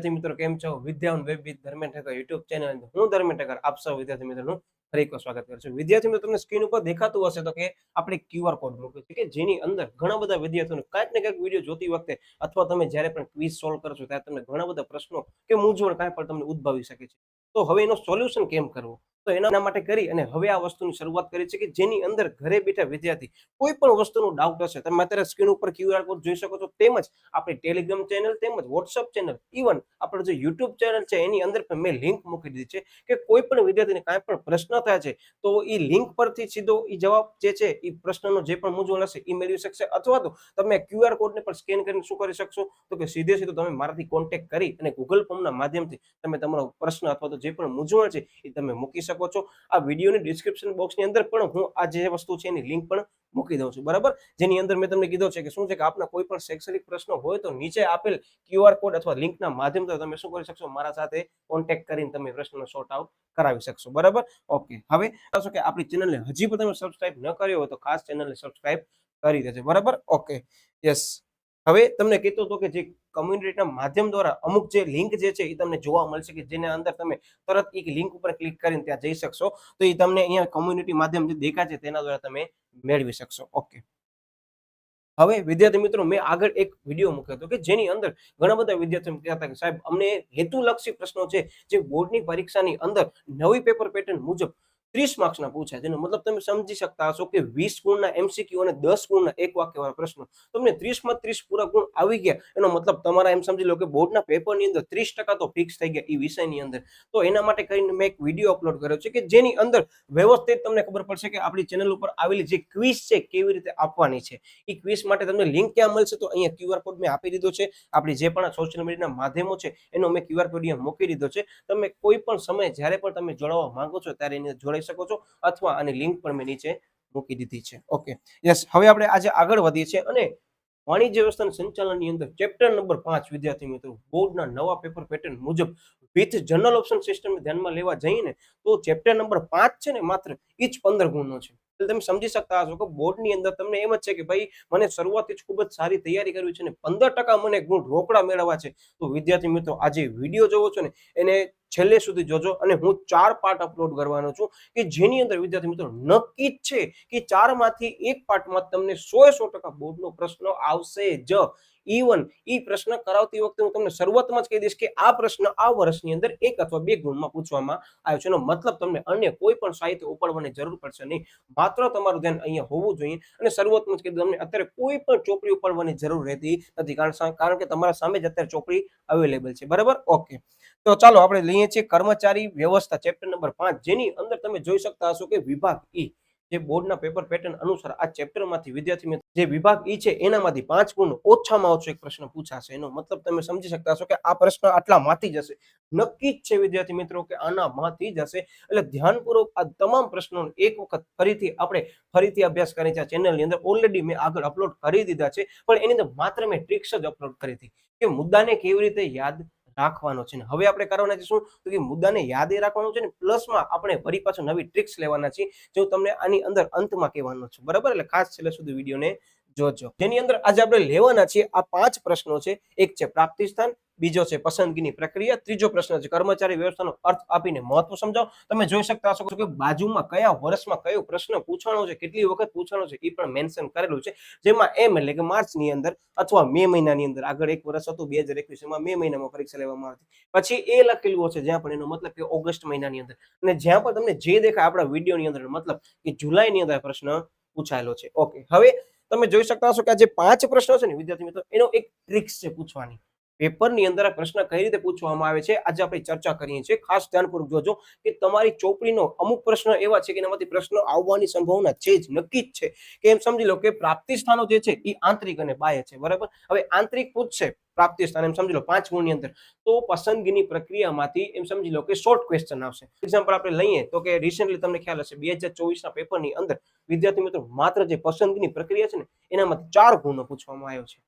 વિદ્યાર્થી મિત્રો કેમ છો? Vidya web with Dharmendra Thakkar YouTube channel હું ધર્મેન્દ્ર ઠક્કર આપ સૌ વિદ્યાર્થી મિત્રોનું ફરી એકવાર સ્વાગત કરું છું. વિદ્યાર્થી મિત્રો તમને સ્ક્રીન ઉપર દેખાતું હશે તો કે આપણે QR કોડ મૂક્યો છે કે જેની અંદર ઘણા બધા વિદ્યાર્થીઓને કાંઈક ને કાંઈક વિડીયો જોતી વખતે અથવા તમે જ્યારે પણ ક્વિઝ સોલ્વ કરશો ત્યારે તમને ઘણા બધા પ્રશ્નો કે મૂંઝવણ કાંઈ પણ તમને ઉદ્ભવી શકે છે. તો હવે એનો સોલ્યુશન કેમ કરવો? તો એના માટે કરી અને હવે આ વસ્તુની શરૂઆત કરી છે કે જેની અંદર ઘરે બેઠા વિદ્યાર્થી કોઈ પણ વસ્તુનો ડાઉટ હશે તમે અત્યારે સ્ક્રીન ઉપર QR કોડ જોઈ શકો છો તેમજ આપણી ટેલિગ્રામ ચેનલ તેમજ વોટ્સઅપ ચેનલ ઇવન આપણે જે યુટ્યુબ ચેનલ છે એની અંદર પણ મેં લિંક મૂકી દીધી છે કે કોઈ પણ વિદ્યાર્થીને કાંઈ પણ પ્રશ્ન થાય છે તો એ લિંક પરથી સીધો એ જવાબ જે છે એ પ્રશ્નનો જે પણ મૂંઝવણ હશે એ મેળવી શકશે અથવા તો તમે QR કોડને પણ સ્કેન કરીને શું કરી શકશો તો કે સીધે સીધો તમે મારાથી કોન્ટેક્ટ કરી અને ગૂગલ ફોર્મના માધ્યમથી તમે તમારો પ્રશ્ન અથવા તો જે પણ મૂંઝવણ છે એ તમે મૂકી શકો છો. આ વિડીયોની ડિસ્ક્રિપ્શન બોક્સની અંદર પણ હું આ જે વસ્તુ છે એની લિંક પણ મૂકી દઉં છું બરાબર. જેની અંદર મેં તમને કીધું છે કે શું છે કે આપના કોઈ પણ શૈક્ષણિક પ્રશ્નો હોય તો નીચે આપેલ QR કોડ અથવા લિંકના માધ્યમથી તમે શું કરી શકશો મારા સાથે કોન્ટેક્ટ કરીને તમે પ્રશ્નનો સોર્ટ આઉટ કરાવી શકશો બરાબર. ઓકે, હવે કે આપણી ચેનલને હજી પણ તમે સબસ્ક્રાઇબ ન કર્યો હોય તો ખાસ ચેનલને સબસ્ક્રાઇબ કરી દેજો બરાબર. Okay, yes. હવે તમને કીધું હતું કે જે કમ્યુનિટીના માધ્યમ દ્વારા અમુક જે લિંક જે છે એ તમને જોવા મળશે કે જેના અંદર તમે તરત એક લિંક ઉપર ક્લિક કરીને ત્યાં જઈ શકશો તો એ તમને અહીંયા કમ્યુનિટી માધ્યમ જે દેખાય છે તેના દ્વારા તમે મેળવી શકશો. ઓકે, હવે વિદ્યાર્થી મિત્રો મેં આગળ એક વિડીયો મૂક્યો હતો કે જેની અંદર ઘણા બધા વિદ્યાર્થીઓ કહેતા હતા કે સાહેબ અમને હેતુલક્ષી પ્રશ્નો છે જે બોર્ડની પરીક્ષાની અંદર નવી પેપર પેટર્ન મુજબ 30 માર્ક્સના પૂછાય જેનો મતલબ તમે સમજી શકતા હશો કે 20 ગુણના MCQ અને 10 ગુણના એક વાક્યવાળા પ્રશ્નો તમને 30 માં 30 પૂરા ગુણ આવી ગયા એનો મતલબ તમારા એમ સમજી લો કે બોર્ડના પેપરની અંદર 30% તો ફિક્સ થઈ ગયા એ વિષયની અંદર. તો એના માટે કરીને મેં એક વિડીયો અપલોડ કર્યો છે કે જેની અંદર વ્યવસ્થિત તમને ખબર પડશે કે આપણી ચેનલ ઉપર આવેલી જે ક્વિઝ છે કેવી રીતે આપવાની છે. એ ક્વિઝ માટે તમને લિંક ક્યાં મળશે તો અહીંયા QR કોડ મેં આપી દીધો છે. આપણી જે પણ સોશિયલ મીડિયાના માધ્યમો છે એનો મેં QR કોડ અહીંયા મૂકી દીધો છે. તમે કોઈ પણ સમયે જ્યારે પણ તમે જોડાવા માંગો છો ત્યારે એને જોડાઈ શકો છો અથવા આની લિંક પણ મેં નીચે મૂકી દીધી છે. Okay, yes. હવે આપણે આજે આગળ વધીએ છીએ અને વાણિજ્ય વ્યવસ્થાના સંચાલનની અંદર ચેપ્ટર નંબર 5 વિદ્યાર્થી મિત્રો બોર્ડના નવા પેપર પેટર્ન મુજબ વિથ જનરલ ઓપ્શન સિસ્ટમ ધ્યાનમાં લેવા જઈને તો ચેપ્ટર નંબર 5 છે ને માત્ર ઈ જ 15 ગુણનો છે. એટલે તમે સમજી શકતા હશો કે બોર્ડની અંદર તમને એમ જ છે કે ભાઈ મને શરૂઆતથી જ ખૂબ જ સારી તૈયારી કરવી છે ને 15% મને ગુણ રોકડા મેળવવા છે તો વિદ્યાર્થી મિત્રો આ જે વિડીયો જોવો છો ને એને છેલ્લે સુધી જોજો અને હું 4 પાર્ટ અપલોડ કરવાનો છું કે જેની અંદર વિદ્યાર્થી મિત્રો નક્કી જ છે કે 4 માંથી એક પાર્ટમાં તમને 100% બોર્ડનો પ્રશ્ન આવશે જ. ઇવન ઈ પ્રશ્ન કરાવતી વખતે હું તમને શરૂઆતમાં જ કહી દઈશ કે આ પ્રશ્ન આ વર્ષની અંદર 1 અથવા 2 ગુણમાં પૂછવામાં આવ્યો છે. એનો મતલબ તમને અન્ય કોઈ પણ સાહિત્ય ઉપાડવાની જરૂર પડશે નહીં. માત્ર તમારું ધ્યાન અહીંયા હોવું જોઈએ અને શરૂઆતમાં જ કીધું તમને અત્યારે કોઈ પણ ચોપડી ઉપાડવાની જરૂર રહેતી નથી કારણ કે તમારા સામે જ અત્યારે ચોપડી અવેલેબલ છે બરાબર. ઓકે, તો ચાલો આપણે લઈએ છીએ કર્મચારી વ્યવસ્થા ચેપ્ટર નંબર 5 જેની અંદર તમે જોઈ શકતા હશો કે વિભાગ ઈ જે બોર્ડના પેપર પેટર્ન અનુસાર આ ચેપ્ટરમાંથી વિદ્યાર્થી મિત્રો જે વિભાગ ઈ છે એનામાંથી 5 ગુણ ઓછામાં ઓછો એક પ્રશ્ન પૂછાશે. એનો મતલબ તમે સમજી શકતા હશો કે આ પ્રશ્ન આટલામાંથી જ હશે. નક્કી જ છે વિદ્યાર્થી મિત્રો કે આનામાંથી જ હશે. એટલે ધ્યાનપૂર્વક આ તમામ પ્રશ્નોનો એક વખત ફરીથી અભ્યાસ કરી છે. ચેનલની અંદર ઓલરેડી મેં આગળ અપલોડ કરી દીધા છે પણ એની અંદર માત્ર મેં ટ્રિક્સ જ અપલોડ કરી હતી કે મુદ્દાને કેવી રીતે યાદ રાખવાનો છે. હવે આપણે કરવાના છે શું તો કે મુદ્દાને યાદ રાખવાનો છે ને પ્લસમાં આપણે ફરી પાછો નવી ટ્રિક્સ લેવાના છે જો તમને આની અંદર અંતમાં કહેવાનો છું બરાબર. એટલે ખાસ છેલ્લે સુધી વિડીયોને જોજો. જેની અંદર આજે આપણે લેવાના છીએ આ 5 પ્રશ્નો છે. એક છે પ્રાપ્તિ સ્થાન, બીજો છે પસંદગીની પ્રક્રિયા, ત્રીજો પ્રશ્ન છે કર્મચારી વ્યવસ્થાનો અર્થ આપીને મહત્વ સમજાવો. તમે જોઈ શકતા હશો કે બાજુમાં કયા વર્ષમાં કયો પ્રશ્ન પૂછાણો છે કેટલી વખત પૂછાણો છે એ પણ મેન્શન કરેલું છે. જેમાં એમ એટલે કે માર્ચની અંદર અથવા મે મહિનાની અંદર આગળ એક વર્ષ હતું 2021 એમાં મે મહિનામાં પરીક્ષા લેવામાં આવતી. પછી એ લખેલું છે જ્યાં પણ એનો મતલબ કે ઓગસ્ટ મહિનાની અંદર અને જ્યાં પણ તમને જે દેખાય આપણા વિડીયોની અંદર મતલબ કે જુલાઈની અંદર પ્રશ્ન પૂછાયેલો છે. ઓકે, હવે તમે જોઈ શકતા હશો કે આ જે 5 પ્રશ્નો છે ને વિદ્યાર્થી મિત્રો એનો એક ટ્રિક્સ છે પૂછવાની. પેપરની અંદર આ પ્રશ્ન કઈ રીતે પૂછવામાં આવે છે આજે આપણે ચર્ચા કરીએ છીએ. ખાસ ધ્યાનપૂર્વક જોજો કે તમારી ચોપડીનો અમુક પ્રશ્ન એવા છે કે એનામાંથી પ્રશ્નો આવવાની સંભાવના છે જ નક્કી જ છે કે એમ સમજી લો કે પ્રાપ્તિ સ્થાનો જે છે એ આંતરિક અને બાહ્ય છે બરાબર. હવે આંતરિક પૂછશે પ્રાપ્તિ સ્થાન એમ સમજી લો 5 ગુણની અંદર તો પસંદગીની પ્રક્રિયામાંથી એમ સમજી લો કે શોર્ટ ક્વેશ્ચન આવશે. એક્ઝામ્પલ આપણે લઈએ તો કે રિસેન્ટલી તમને ખ્યાલ હશે 2024 ના પેપરની અંદર વિદ્યાર્થી મિત્રો માત્ર જે પસંદગીની પ્રક્રિયા છે ને એનામાંથી 4 ગુણનો પૂછવામાં આવ્યો છે.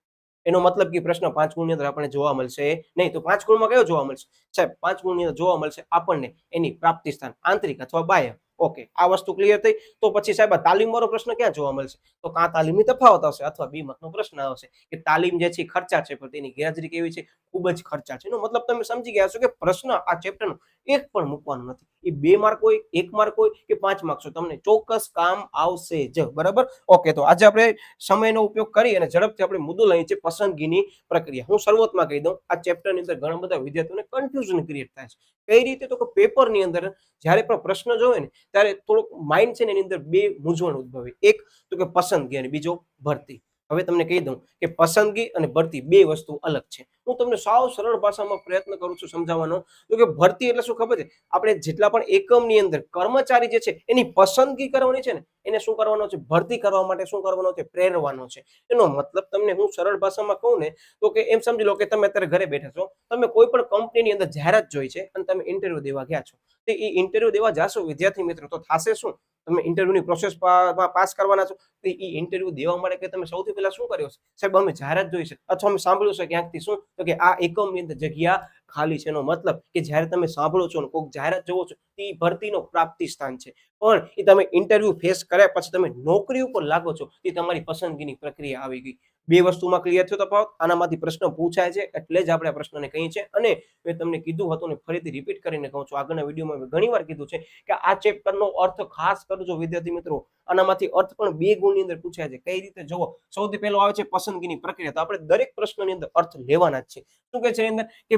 એનો મતલબ કે પ્રશ્ન 5 ગુણની અંદર આપણે જોવા મળશે નહીં. તો 5 ગુણમાં કયો જોવા મળશે સાહેબ? 5 ગુણની અંદર જોવા મળશે આપણને એની પ્રાપ્તિ સ્થાન આંતરિક અથવા બાહ્ય. ઓકે, આ વસ્તુ ક્લિયર થઈ. તો પછી સાહેબ તાલીમ વાળો પ્રશ્ન ક્યાં જોવા મળશે? તો કાં તાલીમની તફાવત આવશે અથવા બી માર્કનો પ્રશ્ન આવશે કે તાલીમ જે છે ખર્ચા છે પણ તેની ગેરહાજરી કેવી છે? ખૂબ જ ખર્ચા છે. એનો મતલબ તમે સમજી ગયા છો કે પ્રશ્ન આ ચેપ્ટરનો એક પણ મૂકવાનો નથી. એ 2 માર્ક હોય, 1 માર્ક હોય કે 5 માર્ક્સ હોય, તમને ચોક્કસ કામ આવશે જ. બરાબર? ઓકે, તો આજે આપણે સમયનો ઉપયોગ કરી અને ઝડપથી આપણે મુદ્દો લઈએ છીએ પસંદગીની પ્રક્રિયા. હું શરૂઆતમાં કહી દઉં, આ ચેપ્ટરની અંદર ઘણા બધા વિદ્યાર્થીઓને કન્ફ્યુઝન ક્રિએટ થાય છે. કઈ રીતે? તો કે પેપરની અંદર જ્યારે પણ પ્રશ્ન જોવે ને ત્યારે થોડુંક માઇન્ડ છે ને એની અંદર બે મૂંઝવણ ઉદ્ભવે. એક તો કે પસંદગી અને બીજો ભરતી. હવે તમને કહી દઉં કે પસંદગી અને ભરતી બે વસ્તુ અલગ છે. હું તમને સાવ સરળ ભાષામાં પ્રયત્ન કરું છું સમજાવવાનો. તો કે ભરતી એટલે શું ખબર છે? આપણે જેટલા પણ એકમની અંદર કર્મચારી જે છે એની પસંદગી કરવાની છે ને એને શું કરવાનો છે? ભરતી કરવા માટે શું કરવાનો છે? પ્રેરવાનો છે. એનો મતલબ તમને હું સરળ ભાષામાં કહું ને તો કે એમ સમજી લો કે તમે અત્યારે ઘરે બેઠા છો, તમે કોઈ પણ કંપનીની અંદર જાહેરાત જોઈ છે અને તમે ઇન્ટરવ્યુ દેવા ગયા છો. તો એ ઇન્ટરવ્યુ દેવા જાશો વિદ્યાર્થી મિત્રો, તો થશે શું? તમે ઇન્ટરવ્યુની પ્રોસેસ પાસ કરવાના છો. તો એ ઇન્ટરવ્યુ દેવા માટે કે તમે સૌથી પહેલા શું કર્યો છે? સાહેબ અમે જાહેરાત જોઈ છે અથવા અમે સાંભળ્યું છે ક્યાંકથી. શું? તો કે આ એકમની અંદર જગ્યા ખાલી છે. એનો મતલબ કે જ્યારે તમે સાંભળો છો ને કોઈક જાહેરાત જોવો છો, એ ભરતીનો પ્રાપ્તિ સ્થાન છે. પણ એ તમે ઇન્ટરવ્યુ ફેસ કર્યા પછી તમે નોકરી ઉપર લાગો છો, એ તમારી પસંદગીની પ્રક્રિયા આવી ગઈ. બે વસ્તુમાં ક્લિયર થયો તફાવત. આનામાંથી પ્રશ્ન પૂછાય છે એટલે જ આપણે આ પ્રશ્નને કહીએ છીએ. અને મેં તમને કીધું હતું ને ફરીથી રિપીટ કરીને કહું છું, આગળના વિડીયોમાં મેં ઘણી વાર કીધું છે કે આ ચેપ્ટરનો અર્થ ખાસ કરજો વિદ્યાર્થી મિત્રો. આનામાંથી અર્થ પણ 2 ગુણની અંદર પૂછાય છે. કઈ રીતે? જોવો, સૌથી પહેલો આવે છે પસંદગીની પ્રક્રિયા. તો આપણે દરેક પ્રશ્નની અંદર અર્થ લેવાના જ છે. શું કહે છે અંદર કે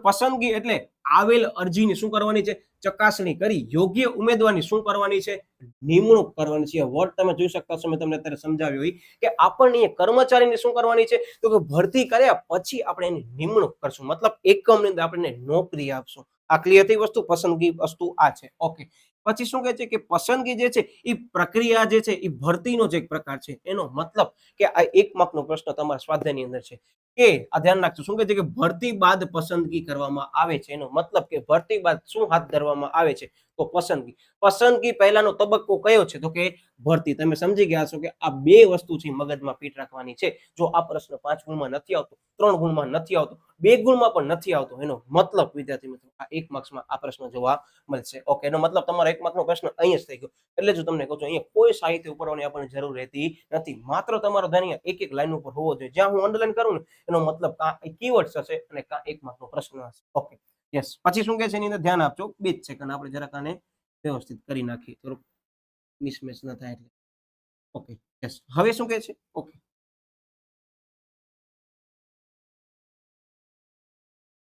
પસંદગી એટલે આવેલ અરજીની શું કરવાની છે? ચકાસણી કરી યોગ્ય ઉમેદવારની શું કરવાની છે? નિમણૂક કરવાની છે. વર્ડ તમે જોઈ શકતા છો, મેં તમને અત્યારે સમજાવ્યું હોય કે આપણને કર્મચારીની શું કરવાની છે? તો કે ભરતી કર્યા પછી આપણે એની નિમણૂક કરશું. મતલબ એકમની અંદર આપણે નોકરી આપશું. આ ક્લિયર થઈ વસ્તુ. પસંદગી વસ્તુ આ છે. ઓકે, પછી શું કહે છે કે પસંદગી જે છે એ પ્રક્રિયા જે છે એ ભરતીનો જ એક પ્રકાર છે. એનો મતલબ કે આ 1 માર્કનો પ્રશ્ન તમારા સ્વાધ્યાયની અંદર છે કે આ ધ્યાન રાખજો. શું કહે છે કે ભરતી બાદ પસંદગી કરવામાં આવે છે. એનો મતલબ કે ભરતી બાદ શું હાથ ધરવામાં આવે છે? તો પસંદગી પહેલાનો તબક્કો કયો છે? તો કે ભરતી. તમે સમજી ગયા છો કે આ બે વસ્તુ છે મગજમાં ફીટ રાખવાની છે. જો આ પ્રશ્ન 5 ગુણમાં નથી આવતો, 3 ગુણમાં નથી આવતો, 2 ગુણમાં પણ નથી આવતો, એનો મતલબ વિદ્યાર્થી મિત્રો આ 1 માર્ક્સમાં આ પ્રશ્ન જોવા મળશે. ઓકે, એનો મતલબ તમારો 1 માર્કનો પ્રશ્ન અહીંયા જ થઈ ગયો. એટલે જ તમને કહું છું અહીંયા કોઈ સાહિત્ય ઉપરવાની આપણને જરૂર રહેતી નથી. માત્ર તમારો ધ્યાન એક એક લાઈન ઉપર હોવો જોઈએ. જ્યાં હું અંડરલાઈન કરું ને એનો મતલબ કાં કીવર્ડ્સ હશે અને કાં 1 માર્કનો પ્રશ્ન હશે. Okay, yes. પછી શું કહે છે એની અંદર ધ્યાન આપજો. 2 જ સેકન્ડ આપણે જરાક આને વ્યવસ્થિત કરી નાખીએ, થોડુંક મિસમેચ ન થાય એટલે. Okay, yes. હવે શું કહે છે? Okay,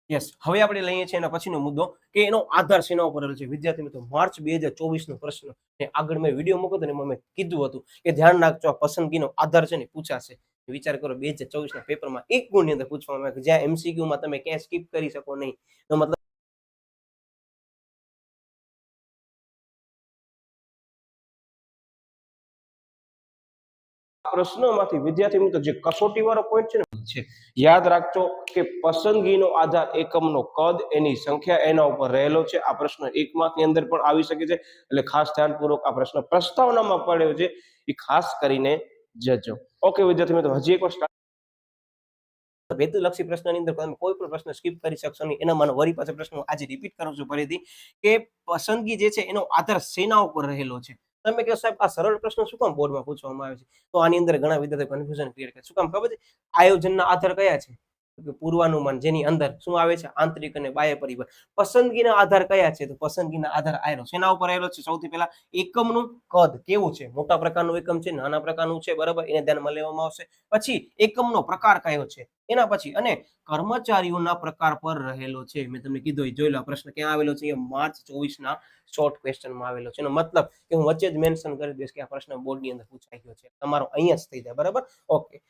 yes. હવે આપણે લઈએ છીએ એના પછીનો મુદ્દો કે એનો આધાર શેના ઉપર રહેલો છે? વિદ્યાર્થી મિત્રો, માર્ચ 2024 નો પ્રશ્ન આગળ મેં વિડીયો મૂક્યો હતો ને એમાં મેં કીધું હતું કે ધ્યાન રાખજો આ પસંદગીનો આધાર છે ને પૂછાશે. વિચાર કરો 2024 ના પેપરમાં 1 ગુણની અંદર પૂછવામાં આવે જ્યાં MCQ માં તમે ક્યાંય સ્કીપ કરી શકો નહીં. તો મતલબ પ્રશ્નોમાંથી વિદ્યાર્થી મિત્રો જે કસોટી વાળો પોઈન્ટ છે ને છે, યાદ રાખજો કે પસંદગીનો આધાર એકમનો કદ, એની સંખ્યા એના ઉપર રહેલો છે. આ પ્રશ્ન 1 માર્ક ની અંદર પણ આવી શકે છે. એટલે ખાસ ધ્યાનપૂર્વક આ પ્રશ્ન પ્રસ્તાવનામાં પડ્યો છે એ ખાસ કરીને જજો. ઓકે વિદ્યાર્થી મિત્રો, હજી એક વાર હેતુલક્ષી પ્રશ્નની અંદર તમે કોઈ પણ પ્રશ્ન સ્કીપ કરી શકશો નહીં. એના મને વરી પાછા પ્રશ્ન આજે રિપીટ કરું છું ફરીથી કે પસંદગી જે છે એનો આધાર શેના ઉપર રહેલો છે? તમે કહો સાહેબ આ સરળ પ્રશ્ન શું કામ બોર્ડમાં પૂછવામાં આવે છે? તો આની અંદર ઘણા વિદ્યાર્થીઓ કન્ફ્યુઝન ક્રિએટ કરે. શું કામ ખબર છે? આયોજનના આધાર કયા છે? તો કે પૂર્વાનુમાન, જેની અંદર શું આવે છે? આંતરિક અને બાહ્ય પરિબળ. પસંદગીના આધાર કયા છે? તો પસંદગીના આધાર આયરો શેના ઉપર રહેલો છે? સૌથી પહેલા એકમનું કદ કેવું છે? મોટા પ્રકારનું એકમ છે, નાના પ્રકારનું છે, બરાબર, એને ધ્યાનમાં લેવામાં આવશે. પછી એકમનો પ્રકાર કયો છે? એના પછી અને કર્મચારીઓના પ્રકાર પર રહેલો છે. મેં તમને કીધું જોઈ લો પ્રશ્ન ક્યાં આવેલો છે? માર્ચ 24 ના શોર્ટ ક્વેશ્ચનમાં આવેલો છે. એનો મતલબ કે હું વચ્ચે જ મેન્શન કરી દઈશ કે આ પ્રશ્ન બોર્ડની અંદર પૂછાઈ ગયો છે. તમારો અહીંયા જ થઈ જાય, બરાબર. Okay,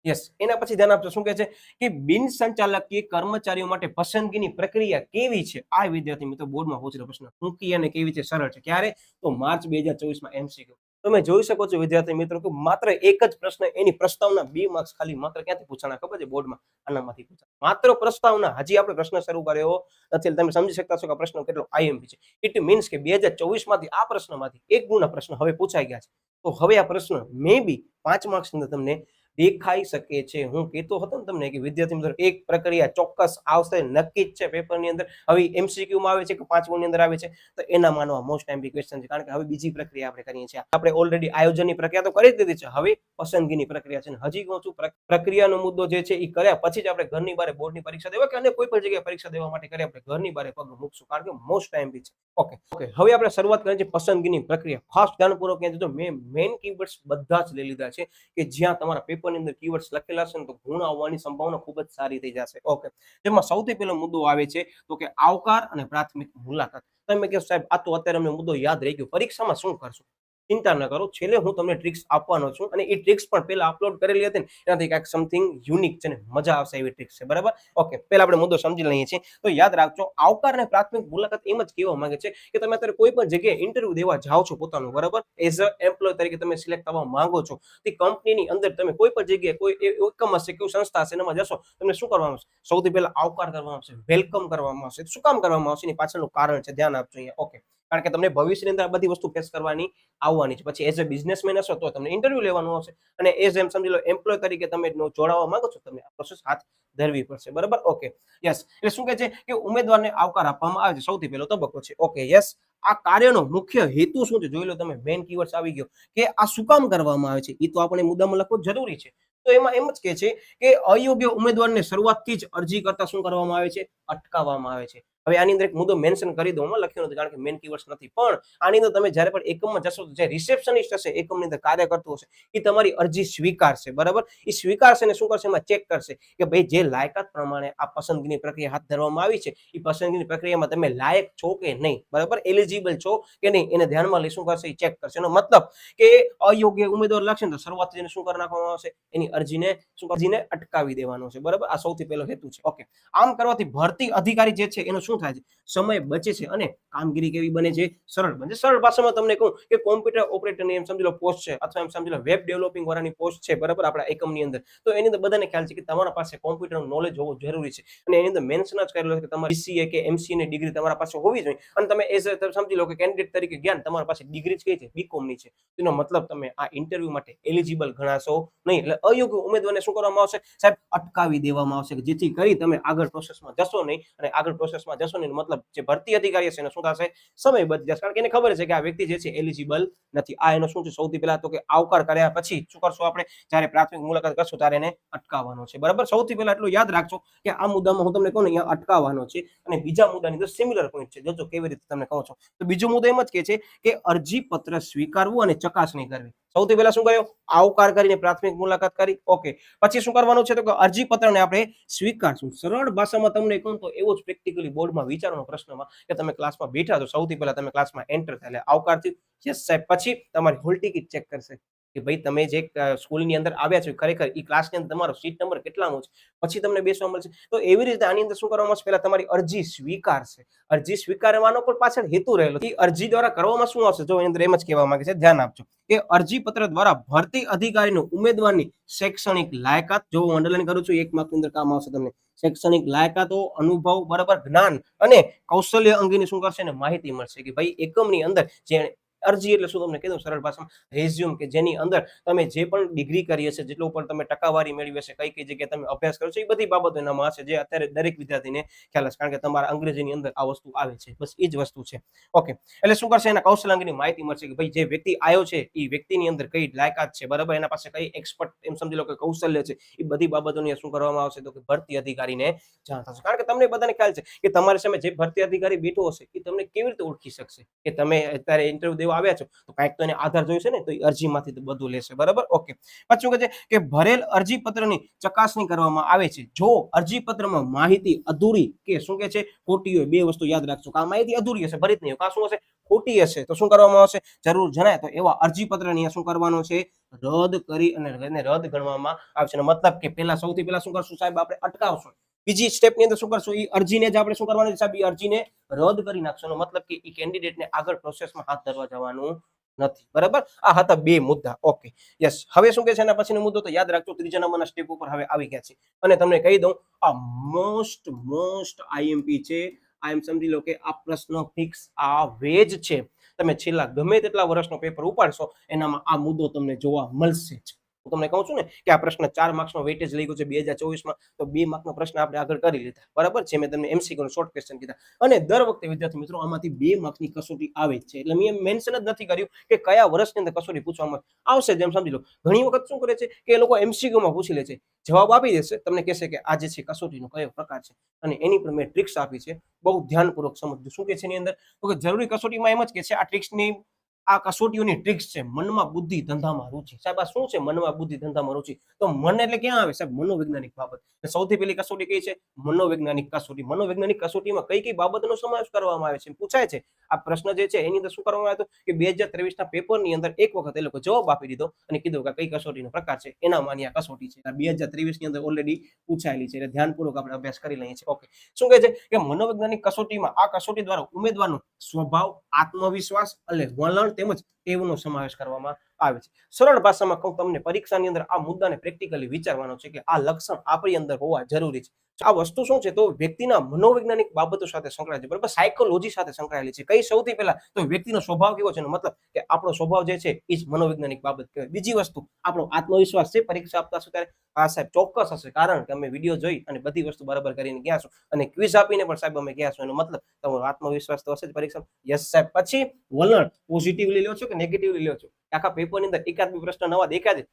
yes. એના પછી ધ્યાન આપજો. શું કહે છે કે બિન સંચાલકીય કર્મચારીઓ માટે પસંદગીની પ્રક્રિયા કેવી છે? આ વિદ્યાર્થી મિત્રો બોર્ડમાં પૂછેલો પ્રશ્ન ટૂંકી અને કેવી છે? સરળ છે. ક્યારે? તો માર્ચ 2024 માં MCQ. તમે જોઈ શકો છો વિદ્યાર્થી મિત્રો કે માત્ર એક જ પ્રશ્ન એની પ્રસ્તાવના 2 માર્ક્સ ખાલી માત્ર ક્યાંથી પૂછાણા ખબર છે? બોર્ડમાં આનામાંથી પૂછાણા. માત્ર પ્રસ્તાવના. હજી આપણે પ્રશ્ન શરૂ કર્યો નથી. તમે સમજી શકતા છો કે આ પ્રશ્ન કેટલો IMP છે. ઇટ મીન્સ કે 2024 માંથી આ પ્રશ્નમાંથી 1 ગુણના પ્રશ્ન હવે પૂછાઈ ગયા છે. તો હવે આ પ્રશ્ન મે બી 5 માર્ક્સ ની અંદર તમને દેખાઈ શકે છે. હું કહેતો હતો ને તમને કે વિદ્યાર્થી મિત્રો એક પ્રક્રિયા ચોક્કસ આવશે, નક્કી જ છે પેપરની અંદર. હવે MCQ માં આવે છે કે 5 ગુણની અંદર આવે છે, તો એના માનવા મોસ્ટ ટાઈમ ક્વેશ્ચન છે. કારણ કે હવે બીજી પ્રક્રિયા આપણે કરીએ છીએ. આપણે ઓલરેડી આયોજનની પ્રક્રિયા તો કરી જ દીધી છે, હવે પસંદગીની પ્રક્રિયા છે. હજી કહું છું પ્રક્રિયાનો મુદ્દો જે છે એ કર્યા પછી જ આપણે ઘરની બહાર બોર્ડની પરીક્ષા દેવા કે અન્ય કોઈ પણ જગ્યાએ પરીક્ષા દેવા માટે કરી આપણે ઘરની બહાર પગ મૂકશું, કારણ કે મોસ્ટ ટાઈમ બી છે. ઓકે હવે આપણે શરૂઆત કરીએ છીએ પસંદગીની પ્રક્રિયા. ખાસ ધ્યાનપૂર્વક ત્યાં જો મેં મેઇન કીવર્ડ્સ બધા જ લઈ લીધા છે કે જ્યાં તમારા પેપરની અંદર કીવર્ડ્સ લખેલા છે ને તો ગુણ આવવાની સંભાવના ખૂબ જ સારી થઈ જશે. ઓકે, જેમાં સૌથી પહેલો મુદ્દો આવે છે તો કે આવકાર અને પ્રાથમિક મુલાકાત. તમે કહો સાહેબ આ તો અત્યારે અમને મુદ્દો યાદ રહી ગયો, પરીક્ષામાં શું કરશું? ચિંતા ન કરો, છેલ્લે હું તમને ટ્રિક્સ આપવાનો છું અને એ ટ્રિક્સ પણ પહેલા અપલોડ કરેલી હતી ને એનાથી કાંઈક સમથિંગ યુનિક છે ને મજા આવશે એવી ટ્રિક્સ છે. બરાબર, ઓકે, પહેલા આપણે મુદ્દો સમજી લઈએ છીએ. તો યાદ રાખજો, આવકાર અને પ્રાથમિક મુલાકાત એમ જ કહેવા માંગે છે કે તમે અત્યારે કોઈ પણ જગ્યાએ ઇન્ટરવ્યુ દેવા જાઓ છો પોતાનું, બરાબર, એઝ અ એમ્પ્લોય તરીકે તમે સિલેક્ટ થવા માંગો છો. તે કંપનીની અંદર તમે કોઈ પણ જગ્યાએ કોઈ એકમ હશે, કોઈ સંસ્થા હશે, એમાં જશો, તમને શું કરવામાં આવશે? સૌથી પહેલા આવકાર કરવામાં આવશે, વેલકમ કરવામાં આવશે. શું કામ કરવામાં આવશે? એની પાછળનું કારણ છે, ધ્યાન આપજો અહીંયા. ઓકે, કારણ કે તમને ભવિષ્યની અંદર આ બધી વસ્તુ ફેસ કરવાની આવવાની છે. પછી એઝ અ બિઝનેસમેન હશો તો તમને ઇન્ટરવ્યુ લેવાનું આવશે, અને એઝ એમ સમજી લો એમ્પ્લોય તરીકે તમે જોડાવા માંગો છો, તમે આ પ્રોસેસ હાથ ધરવી પડશે. બરાબર, ઓકે, યસ. એટલે શું કહે છે કે ઉમેદવારને આવકાર આપવામાં આવે છે, સૌથી પહેલો તબક્કો છે. Okay, yes. આ કાર્યનો મુખ્ય હેતુ શું છે જોઈ લો તમે. મેઇન કીવર્ડ્સ આવી ગયો કે આ શું કામ કરવામાં આવે છે, એ તો આપણે મુદ્દામાં લખવું જરૂરી છે. તો એમાં એમ જ કહે છે કે અયોગ્ય ઉમેદવારને શરૂઆતથી જ અરજી કરતા શું કરવામાં આવે છે? અટકાવવામાં આવે છે. હવે આની અંદર એક મુદ્દો મેન્શન કરી દઉં, લખ્યો નથી કારણ કે મેઇન કીવર્ડ્સ નથી, પણ આની અંદર તમે જ્યારે પણ એકમમાં જશો તો જે રિસેપ્શનિસ્ટ હશે એકમની અંદર કાર્ય કરતું હશે, એ તમારી અરજી સ્વીકારશે. બરાબર, એ સ્વીકારશે ને શું કરશે? એમાં ચેક કરશે કે ભાઈ જે લાયકાત પ્રમાણે આ પસંદગીની પ્રક્રિયા હાથ ધરવામાં આવી છે, એ પસંદગીની પ્રક્રિયામાં તમે લાયક છો કે નહીં, બરાબર, એલિજિબલ છો કે નહીં, એને ધ્યાનમાં લઈ શું કરશે? એ ચેક કરશે. એનો મતલબ કે અયોગ્ય ઉમેદવાર લાગશે ને તો શરૂઆતથી એને શું કરી નાખવામાં આવશે? એની અરજીને અટકાવી દેવાનો છે. બરાબર, આ સૌથી પહેલો હેતુ છે. ઓકે, આમ કરવાથી ભરતી અધિકારી જે છે એનું શું થાય છે? સમય બચે છે અને કામગીરી કેવી બને છે? સરળ બને છે. સરળ ભાષામાં તમને કહું કે કોમ્પ્યુટર ઓપરેટરની એમ સમજી લો પોસ્ટ છે, અથવા એમ સમજી લો વેબ ડેવલપિંગ વાળાની પોસ્ટ છે, બરાબર, આપણા એકમની અંદર, તો એની અંદર બધાને ખ્યાલ છે કે તમારા પાસે કોમ્પ્યુટરનું નોલેજ હોવું જરૂરી છે. અને એની અંદર મેન્શન જ કરેલું છે કે તમારી BCA કે MCA ની ડિગ્રી તમારા પાસે હોવી જોઈએ, અને તમે એઝ સમજી લો કે કેન્ડિડેટ તરીકે જ્ઞાન તમારા પાસે ડિગ્રી જ કઈ છે? BCom ની છે. એનો મતલબ તમે આ ઇન્ટરવ્યુ માટે એલિજિબલ ગણાશો નહીં. એટલે અયોગ્ય ઉમેદવારને શું કરવામાં આવશે? સાહેબ અટકાવી દેવામાં આવશે, જેથી કરી તમે આગળ પ્રોસેસમાં જશો નહીં, અને આગળ પ્રોસેસમાં જશો નહીં મતલબ જે ભરતી અધિકારી હશે એને શું થશે? સમય બચી જશે, કારણ કે એને ખબર છે કે આ વ્યક્તિ જે છે એલિજિબલ નથી. આ એનો શું છે? સૌથી પહેલા તો કે આવકાર કર્યા પછી શું કરશું આપણે? જ્યારે પ્રાથમિક મુલાકાત કરશું ત્યારે એને અટકાવવાનો છે. બરાબર, સૌથી પહેલા એટલું યાદ રાખજો કે આ મુદ્દામાં હું તમને કહું ને અહીંયા અટકાવવાનો છે, અને બીજા મુદ્દાની અંદર સિમિલર પોઈન્ટ છે. જોજો કેવી રીતે તમને કહું છું. તો બીજો મુદ્દો એમ જ કહે છે કે અરજી પત્ર સ્વીકારવું અને ચકાસણી કરવી. સૌથી પહેલા શું કર્યું? આવકાર કરીને પ્રાથમિક મુલાકાત કરી. ઓકે, પછી શું કરવાનું છે? તો કે અરજી પત્રને આપણે સ્વીકારશું. સરળ ભાષામાં તમને કહું તો એવો જ પ્રેક્ટિકલી બોર્ડમાં વિચારવાનો પ્રશ્નમાં કે તમે ક્લાસમાં બેઠા છો, સૌથી પહેલા તમે ક્લાસમાં એન્ટર થાય એટલે આવકારથી યસ સાહેબ, પછી તમારી હોલ ટિકિટ ચેક કરશે કે ભાઈ તમે જે સ્કૂલની અંદર આવ્યા છો ખરેખર એ ક્લાસની અંદર તમારો સીટ નંબર કેટલાનો છે, પછી તમને બેસવા મળશે. તો એવી રીતે આની અંદર શું કરવામાં આવશે? પહેલા તમારી અરજી સ્વીકારશે. અરજી સ્વીકારવાનો પણ પાછળ હેતુ રહેલો. એ અરજી દ્વારા કરવામાં શું આવશે? જો એની અંદર એમ જ કહેવા માંગે છે, ધ્યાન આપજો કે અરજી પત્ર દ્વારા ભરતી અધિકારીનું ઉમેદવારની શૈક્ષણિક લાયકાત, જો હું અંડરલાઈન કરું છું, એક માર્કની અંદર કામ આવશે તમને, શૈક્ષણિક લાયકાતો, અનુભવ, બરાબર, જ્ઞાન અને કૌશલ્ય અંગેની શું કરશે? ને માહિતી મળશે કે ભાઈ એકમની અંદર જે અરજી એટલે શું તમને કીધું સરળ ભાષામાં? રેઝ્યુમ, કે જેની અંદર તમે જે પણ ડિગ્રી કરી હશે, જેટલું પણ તમે ટકાવારી મેળવી હશે, કઈ કઈ જગ્યાએ તમે અભ્યાસ કર્યો છે, એ બધી બાબતો એનામાં હશે, જે અત્યારે દરેક વિદ્યાર્થીને ખ્યાલ હશે, કારણ કે તમારા અંગ્રેજીની અંદર આ વસ્તુ આવે છે. બસ એ જ વસ્તુ છે. ઓકે, એટલે શું કરશે? એના કૌશલ્ય અંગેની માહિતી મળશે કે ભાઈ જે વ્યક્તિ આવ્યો છે એ વ્યક્તિની અંદર કઈ લાયકાત છે, બરાબર, એના પાસે કઈ એક્સપર્ટ એમ સમજી લો કે કૌશલ્ય છે, એ બધી બાબતોની શું કરવામાં આવશે? તો કે ભરતી અધિકારીને જાણ થશે. કારણ કે તમને બધાને ખ્યાલ છે કે તમારી સામે જે ભરતી અધિકારી બેઠો હશે એ તમને કેવી રીતે ઓળખી શકશે કે તમે અત્યારે ઇન્ટરવ્યુ દેવા આવ્યા છો, તો કાંઈક તો એને આધાર જોઈશે ને, તો એ અરજીમાંથી બધું લેશે. બરાબર, ઓકે. પછી શું કહે છે કે ભરેલ અરજી પત્રની ચકાસણી કરવામાં આવે છે. જો અરજી પત્રમાં માહિતી અધૂરી કે શું કહે છે ખોટી હોય, બે વસ્તુ યાદ રાખજો. આ માહિતી અધૂરી હશે, ભરી જ નહીં, કા શું હશે? ખોટી હશે, તો શું કરવામાં આવશે? જરૂર જણાય તો એવા અરજી પત્રની શું કરવાનું છે? રદ કરી અને એને રદ ગણવામાં આવશે. મતલબ કે પહેલા સૌથી પહેલા શું કરશું સાહેબ? આપણે અટકાવશું. બીજી સ્ટેપની અંદર શું કરશું? એ અરજીને જ આપણે શું કરવાનું છે સાહેબ? એ અરજીને રદ કરી નાખશું. મતલબ કે એ કેન્ડિડેટને આગળ પ્રોસેસમાં હાથ ધરવા જવાનું નથી. બરાબર, આ હતા બે મુદ્દા. Okay, yes. હવે શું કહે છે એના પછીનો મુદ્દો? તો યાદ રાખજો, ત્રીજા નંબરના સ્ટેપ ઉપર હવે આવી ગયા છે, અને તમને કહી દઉં આ મોસ્ટ આઈએમપી છે. આ એમ સમજી લો કે આ પ્રશ્ન ફિક્સ આવે જ છે. તમે છેલ્લા ગમે તેટલા વર્ષનો પેપર ઉપાડશો એનામાં આ મુદ્દો તમને જોવા મળશે જ. હું તમને કહું છું ને કે આ પ્રશ્ન 4 માર્ક્સનો વેટેજ લઈ ગયો છે 2024માં, તો 2 માર્કનો પ્રશ્ન આપણે આગળ કરી લીધા, બરાબર છે. મેં તમને એમસીક્યુ શોર્ટ ક્વેશ્ચન કીધા, અને દર વખતે વિદ્યાર્થી મિત્રો આમાંથી 2 માર્કની કસોટી આવે જ છે. એટલે મેં મેન્શન જ નથી કર્યું કે કયા વર્ષની અંદર કસોટી પૂછવામાં આવશે. જેમ સમજી લો, ઘણી વખત શું કરે છે કે એ લોકો એમસીક્યુમાં પૂછી લે છે, જવાબ આપી દેશે, તમને કહેશે કે આ જે છે કસોટીનો કયો પ્રકાર છે, અને એની પર મેં ટ્રિક્સ આપી છે. બહુ ધ્યાનપૂર્વક સમજજો. શું કે છે એની અંદર, તો કે જરૂરી કસોટીમાં એમ જ કે છે આ ટ્રિક્સની, આ કસોટીઓની ટ્રિક્સ છે મનમાં બુદ્ધિ ધંધામાં રુચિ. સાહેબ આ શું છે મનમાં બુદ્ધિ ધંધામાં રુચિ? તો મન એટલે ક્યાં આવે સાહેબ? મનોવૈજ્ઞાનિક બાબત. સૌથી પહેલી કસોટી કઈ છે? મનોવૈજ્ઞાનિક કસોટી. મનોવૈજ્ઞાનિક કસોટીમાં કઈ કઈ બાબતનો સમાવેશ કરવામાં આવે છે પૂછાય છે. આ પ્રશ્ન જે છે એની અંદર શું કરવામાં આવ્યું કે 2023ના પેપરની અંદર એક વખત એ લોકો જવાબ આપી દીધો અને કીધું કે કઈ કસોટીનો પ્રકાર છે, એનામાંની આ કસોટી છે. 2023ની અંદર ઓલરેડી પૂછાયેલી છે, એટલે ધ્યાનપૂર્વક આપણે અભ્યાસ કરી લઈએ છીએ. ઓકે, શું કહે છે કે મનોવૈજ્ઞાનિક કસોટીમાં આ કસોટી દ્વારા ઉમેદવારનો સ્વભાવ, આત્મવિશ્વાસ અને વલણ તેમજ ટેવનો સમાવેશ કરવામાં આવે છે. સરળ ભાષામાં કહું તમને, પરીક્ષાની અંદર આ મુદ્દાને પ્રેક્ટિકલી વિચારવાનો છે કે આ લક્ષણ આપણી અંદર હોવા જરૂરી છે. આ વસ્તુ શું છે? તો વ્યક્તિના મનોવૈજ્ઞાનિક બાબતો સાથે સંકળાયેલી છે, બરાબર, સાયકોલોજી સાથે સંકળાયેલી છે. કઈ? સૌથી પહેલા તો વ્યક્તિનો સ્વભાવ કેવો છે, મતલબ કે આપણો સ્વભાવ જે છે એ જ મનોવૈજ્ઞાનિક બાબત કહેવાય. બીજી વસ્તુ આપણો આત્મવિશ્વાસ છે. પરીક્ષા આપતા હશો ત્યારે હા સાહેબ ચોક્કસ હશે, કારણ કે અમે વિડીયો જોઈ અને બધી વસ્તુ બરાબર કરીને ગયા છો, અને ક્વિઝ આપીને પણ સાહેબ અમે ગયા છો, એનો મતલબ તમારો આત્મવિશ્વાસ તો હશે જ પરીક્ષા. યસ સાહેબ. પછી વલણ, પોઝિટિવલી લ્યો છો કે નેગેટિવલી લ્યો છો? આખા પેપરની અંદર એકાદ બી પ્રશ્ન નવા દેખાય છે,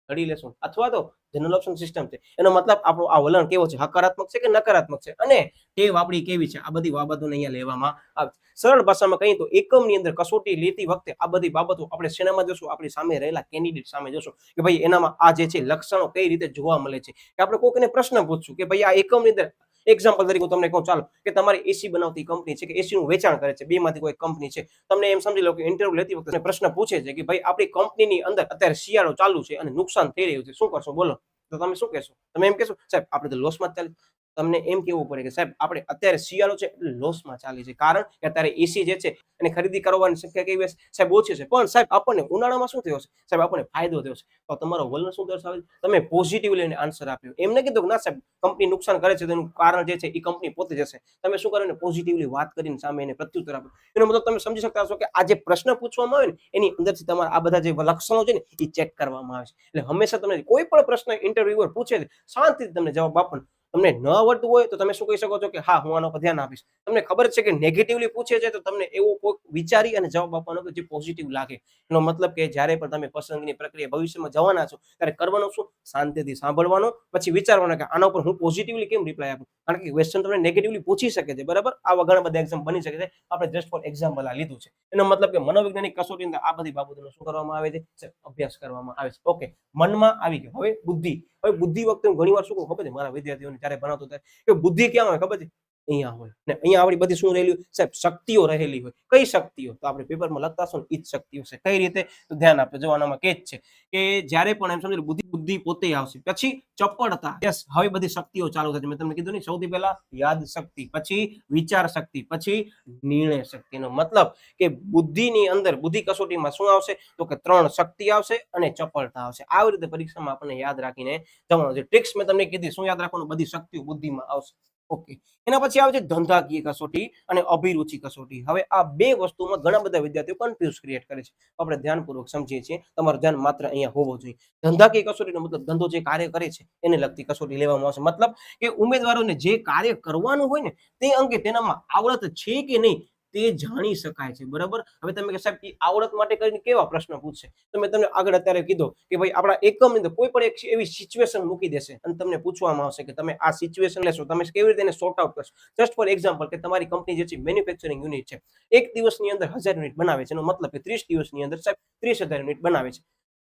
ઘડી લેશું. અથવા તો જનરલ ઓપ્શન સિસ્ટમ છે, એનો મતલબ આપણો આ વલણ કેવો છે, હકારાત્મક છે કે નકારાત્મક છે, અને ટેવ આપણી કેવી છે, આ બધી બાબતોને અહીંયા લેવામાં આવે. સરળ ભાષામાં કહીએ તો એકમની અંદર કસોટી લેતી વખતે આ બધી બાબતો આપણે શેનામાં જોશું? આપણે સામે રહેલા કેન્ડિડેટ સામે જોશું કે ભાઈ એનામાં આ જે છે લક્ષણો કઈ રીતે જોવા મળે છે. કે આપણે કોઈને પ્રશ્ન પૂછશું કે ભાઈ આ એકમની અંદર, એક્ઝામ્પલ તરીકે હું તમને કહું, ચાલો કે તમારી એસી બનાવતી કંપની છે કે એસી નું વેચાણ કરે છે, બેમાંથી કોઈ કંપની છે. તમને એમ સમજી લો કે ઇન્ટરવ્યુ લેતી વખતે પ્રશ્ન પૂછે છે કે ભાઈ આપણી કંપનીની અંદર અત્યારે શિયાળો ચાલુ છે અને નુકસાન થઈ રહ્યું છે, શું કરશો બોલો? તો તમે શું કહેશો? તમે એમ કહેશો સાહેબ આપણે તો લોસમાં જ ચાલે. તમને એમ કેવું પડે કે સાહેબ આપણે અત્યારે શિયાળો છે એટલે લોસમાં ચાલી છે, કારણ કે અત્યારે એસી જે છે એને ખરીદી કરવાની સંખ્યા કેવી હશે સાહેબ? ઓછી છે. પણ સાહેબ આપણને ઉનાળામાં શું થયો છે સાહેબ? આપણને ફાયદો થયો છે. તો તમારો વલણ શું દર્શાવે છે? તમે પોઝિટિવલી એને આન્સર આપ્યો. એમને કીધું કે ના સાહેબ કંપની નુકસાન કરે છે, તેનું કારણ જે છે એ કંપની પોતે જ હશે. તમે શું કરો? પોઝિટિવલી વાત કરીને સામે એને પ્રત્યુત્તર આપો. એનો મતલબ તમે સમજી શકતા હશો કે આ જે પ્રશ્ન પૂછવામાં આવે ને એની અંદરથી તમારા આ બધા જે લક્ષણો છે ને એ ચેક કરવામાં આવે છે. એટલે હંમેશા તમને કોઈ પણ પ્રશ્ન ઇન્ટરવ્યુઅર પૂછે છે, શાંતિથી તમને જવાબ આપવાનો. તમને ન આવડતું હોય તો તમે શું કહી શકો છો કે હા હું આના પર ધ્યાન આપીશ. તમને ખબર છે કે નેગેટિવલી પૂછે છે તો તમને એવો કોઈ વિચારી અને જવાબ આપવાનો કે જે પોઝિટિવ લાગે. એનો મતલબ કે જ્યારે પણ તમે પસંદગીની પ્રક્રિયા ભવિષ્યમાં જવાના છો ત્યારે કરવાનું શું? શાંતિથી સાંભળવાનો, પછી વિચારવાનો કે આના ઉપર હું પોઝિટિવલી કેમ રિપ્લાય આપું, કારણ કે ક્વેશ્ચન તમને નેગેટિવલી પૂછી શકે છે, બરાબર. આવા ઘણા બધા એક્ઝામ બની શકે છે. આપણે જસ્ટ ફોર એક્ઝામ્પલ આ લીધું છે. એનો મતલબ કે મનોવૈજ્ઞાનિક કસોટી અંદર આ બધી બાબતોનો શું કરવામાં આવે છે? અભ્યાસ કરવામાં આવે છે. ઓકે, મનમાં આવી ગયો. હવે બુદ્ધિ. હવે બુદ્ધિ વખતે હું ઘણી વાર શું કહું ખબર છે મારા વિદ્યાર્થીઓને જ્યારે ભણાવતો ત્યારે, કે બુદ્ધિ ક્યાં હોય ખબર છે? અહીંયા હોય. ને અહીંયા આપણી બધી શું રહેલી હોય સાહેબ? શક્તિઓ રહેલી હોય. કઈ શક્તિઓ? તો આપણે પેપરમાં લખતા હશો ને એ જ શક્તિઓ છે. કઈ રીતે? તો ધ્યાન આપજો. જવાનામાં કે જ છે કે જ્યારે પણ એમ સમજી લો બુદ્ધિ પોતે આવશે, પછી ચપળતા. યસ, હવે બધી શક્તિઓ ચાલુ થશે. મેં તમને કીધું ને, સૌથી પહેલા યાદ શક્તિ, પછી વિચાર શક્તિ, પછી નિર્ણય શક્તિનો મતલબ કે બુદ્ધિની અંદર, બુદ્ધિ કસોટીમાં શું આવશે? તો કે 3 શક્તિ આવશે અને ચપળતા આવશે. આવી રીતે પરીક્ષામાં આપણને યાદ રાખીને જવાનું છે. ટ્રિક્સ મેં તમને કીધી, શું યાદ રાખવાનું? બધી શક્તિઓ બુદ્ધિમાં આવશે. ઓકે, એના પછી આવે છે ધંધાકીય કસોટી અને અભિરુચિ કસોટી. હવે આ બે વસ્તુમાં ઘણા બધા વિદ્યાર્થીઓ કન્ફ્યુઝ ક્રિએટ કરે છે. આપણે ધ્યાનપૂર્વક સમજીએ છીએ. તમારું ધ્યાન માત્ર અહીંયા હોવો જોઈએ. ધંધાકીય કસોટીનો મતલબ ધંધો જે કાર્ય કરે છે એને લગતી કસોટી લેવામાં આવશે. મતલબ કે ઉમેદવારોને જે કાર્ય કરવાનું હોય ને તે અંગે તેનામાં આવડત છે કે નહીં તે જાણી શકાય છે, બરાબર. હવે તમે કે સાહેબ એ આવડત માટે કરીને કેવા પ્રશ્ન પૂછશે? તો મેં તમને આગળ અત્યારે કીધું કે ભાઈ આપણા એકમની અંદર કોઈ પણ એક એવી સિચ્યુએશન મૂકી દેશે અને તમને પૂછવામાં આવશે કે તમે આ સિચ્યુએશન લેશો, તમે કેવી રીતે એને સોર્ટ આઉટ કરશો. જસ્ટ ફોર એક્ઝામ્પલ કે તમારી કંપની જે છે મેન્યુફેક્ચરિંગ યુનિટ છે, એક દિવસની અંદર 1000 યુનિટ બનાવે છે, એનો મતલબ કે 30 દિવસની અંદર સાહેબ 30,000 યુનિટ બનાવે છે.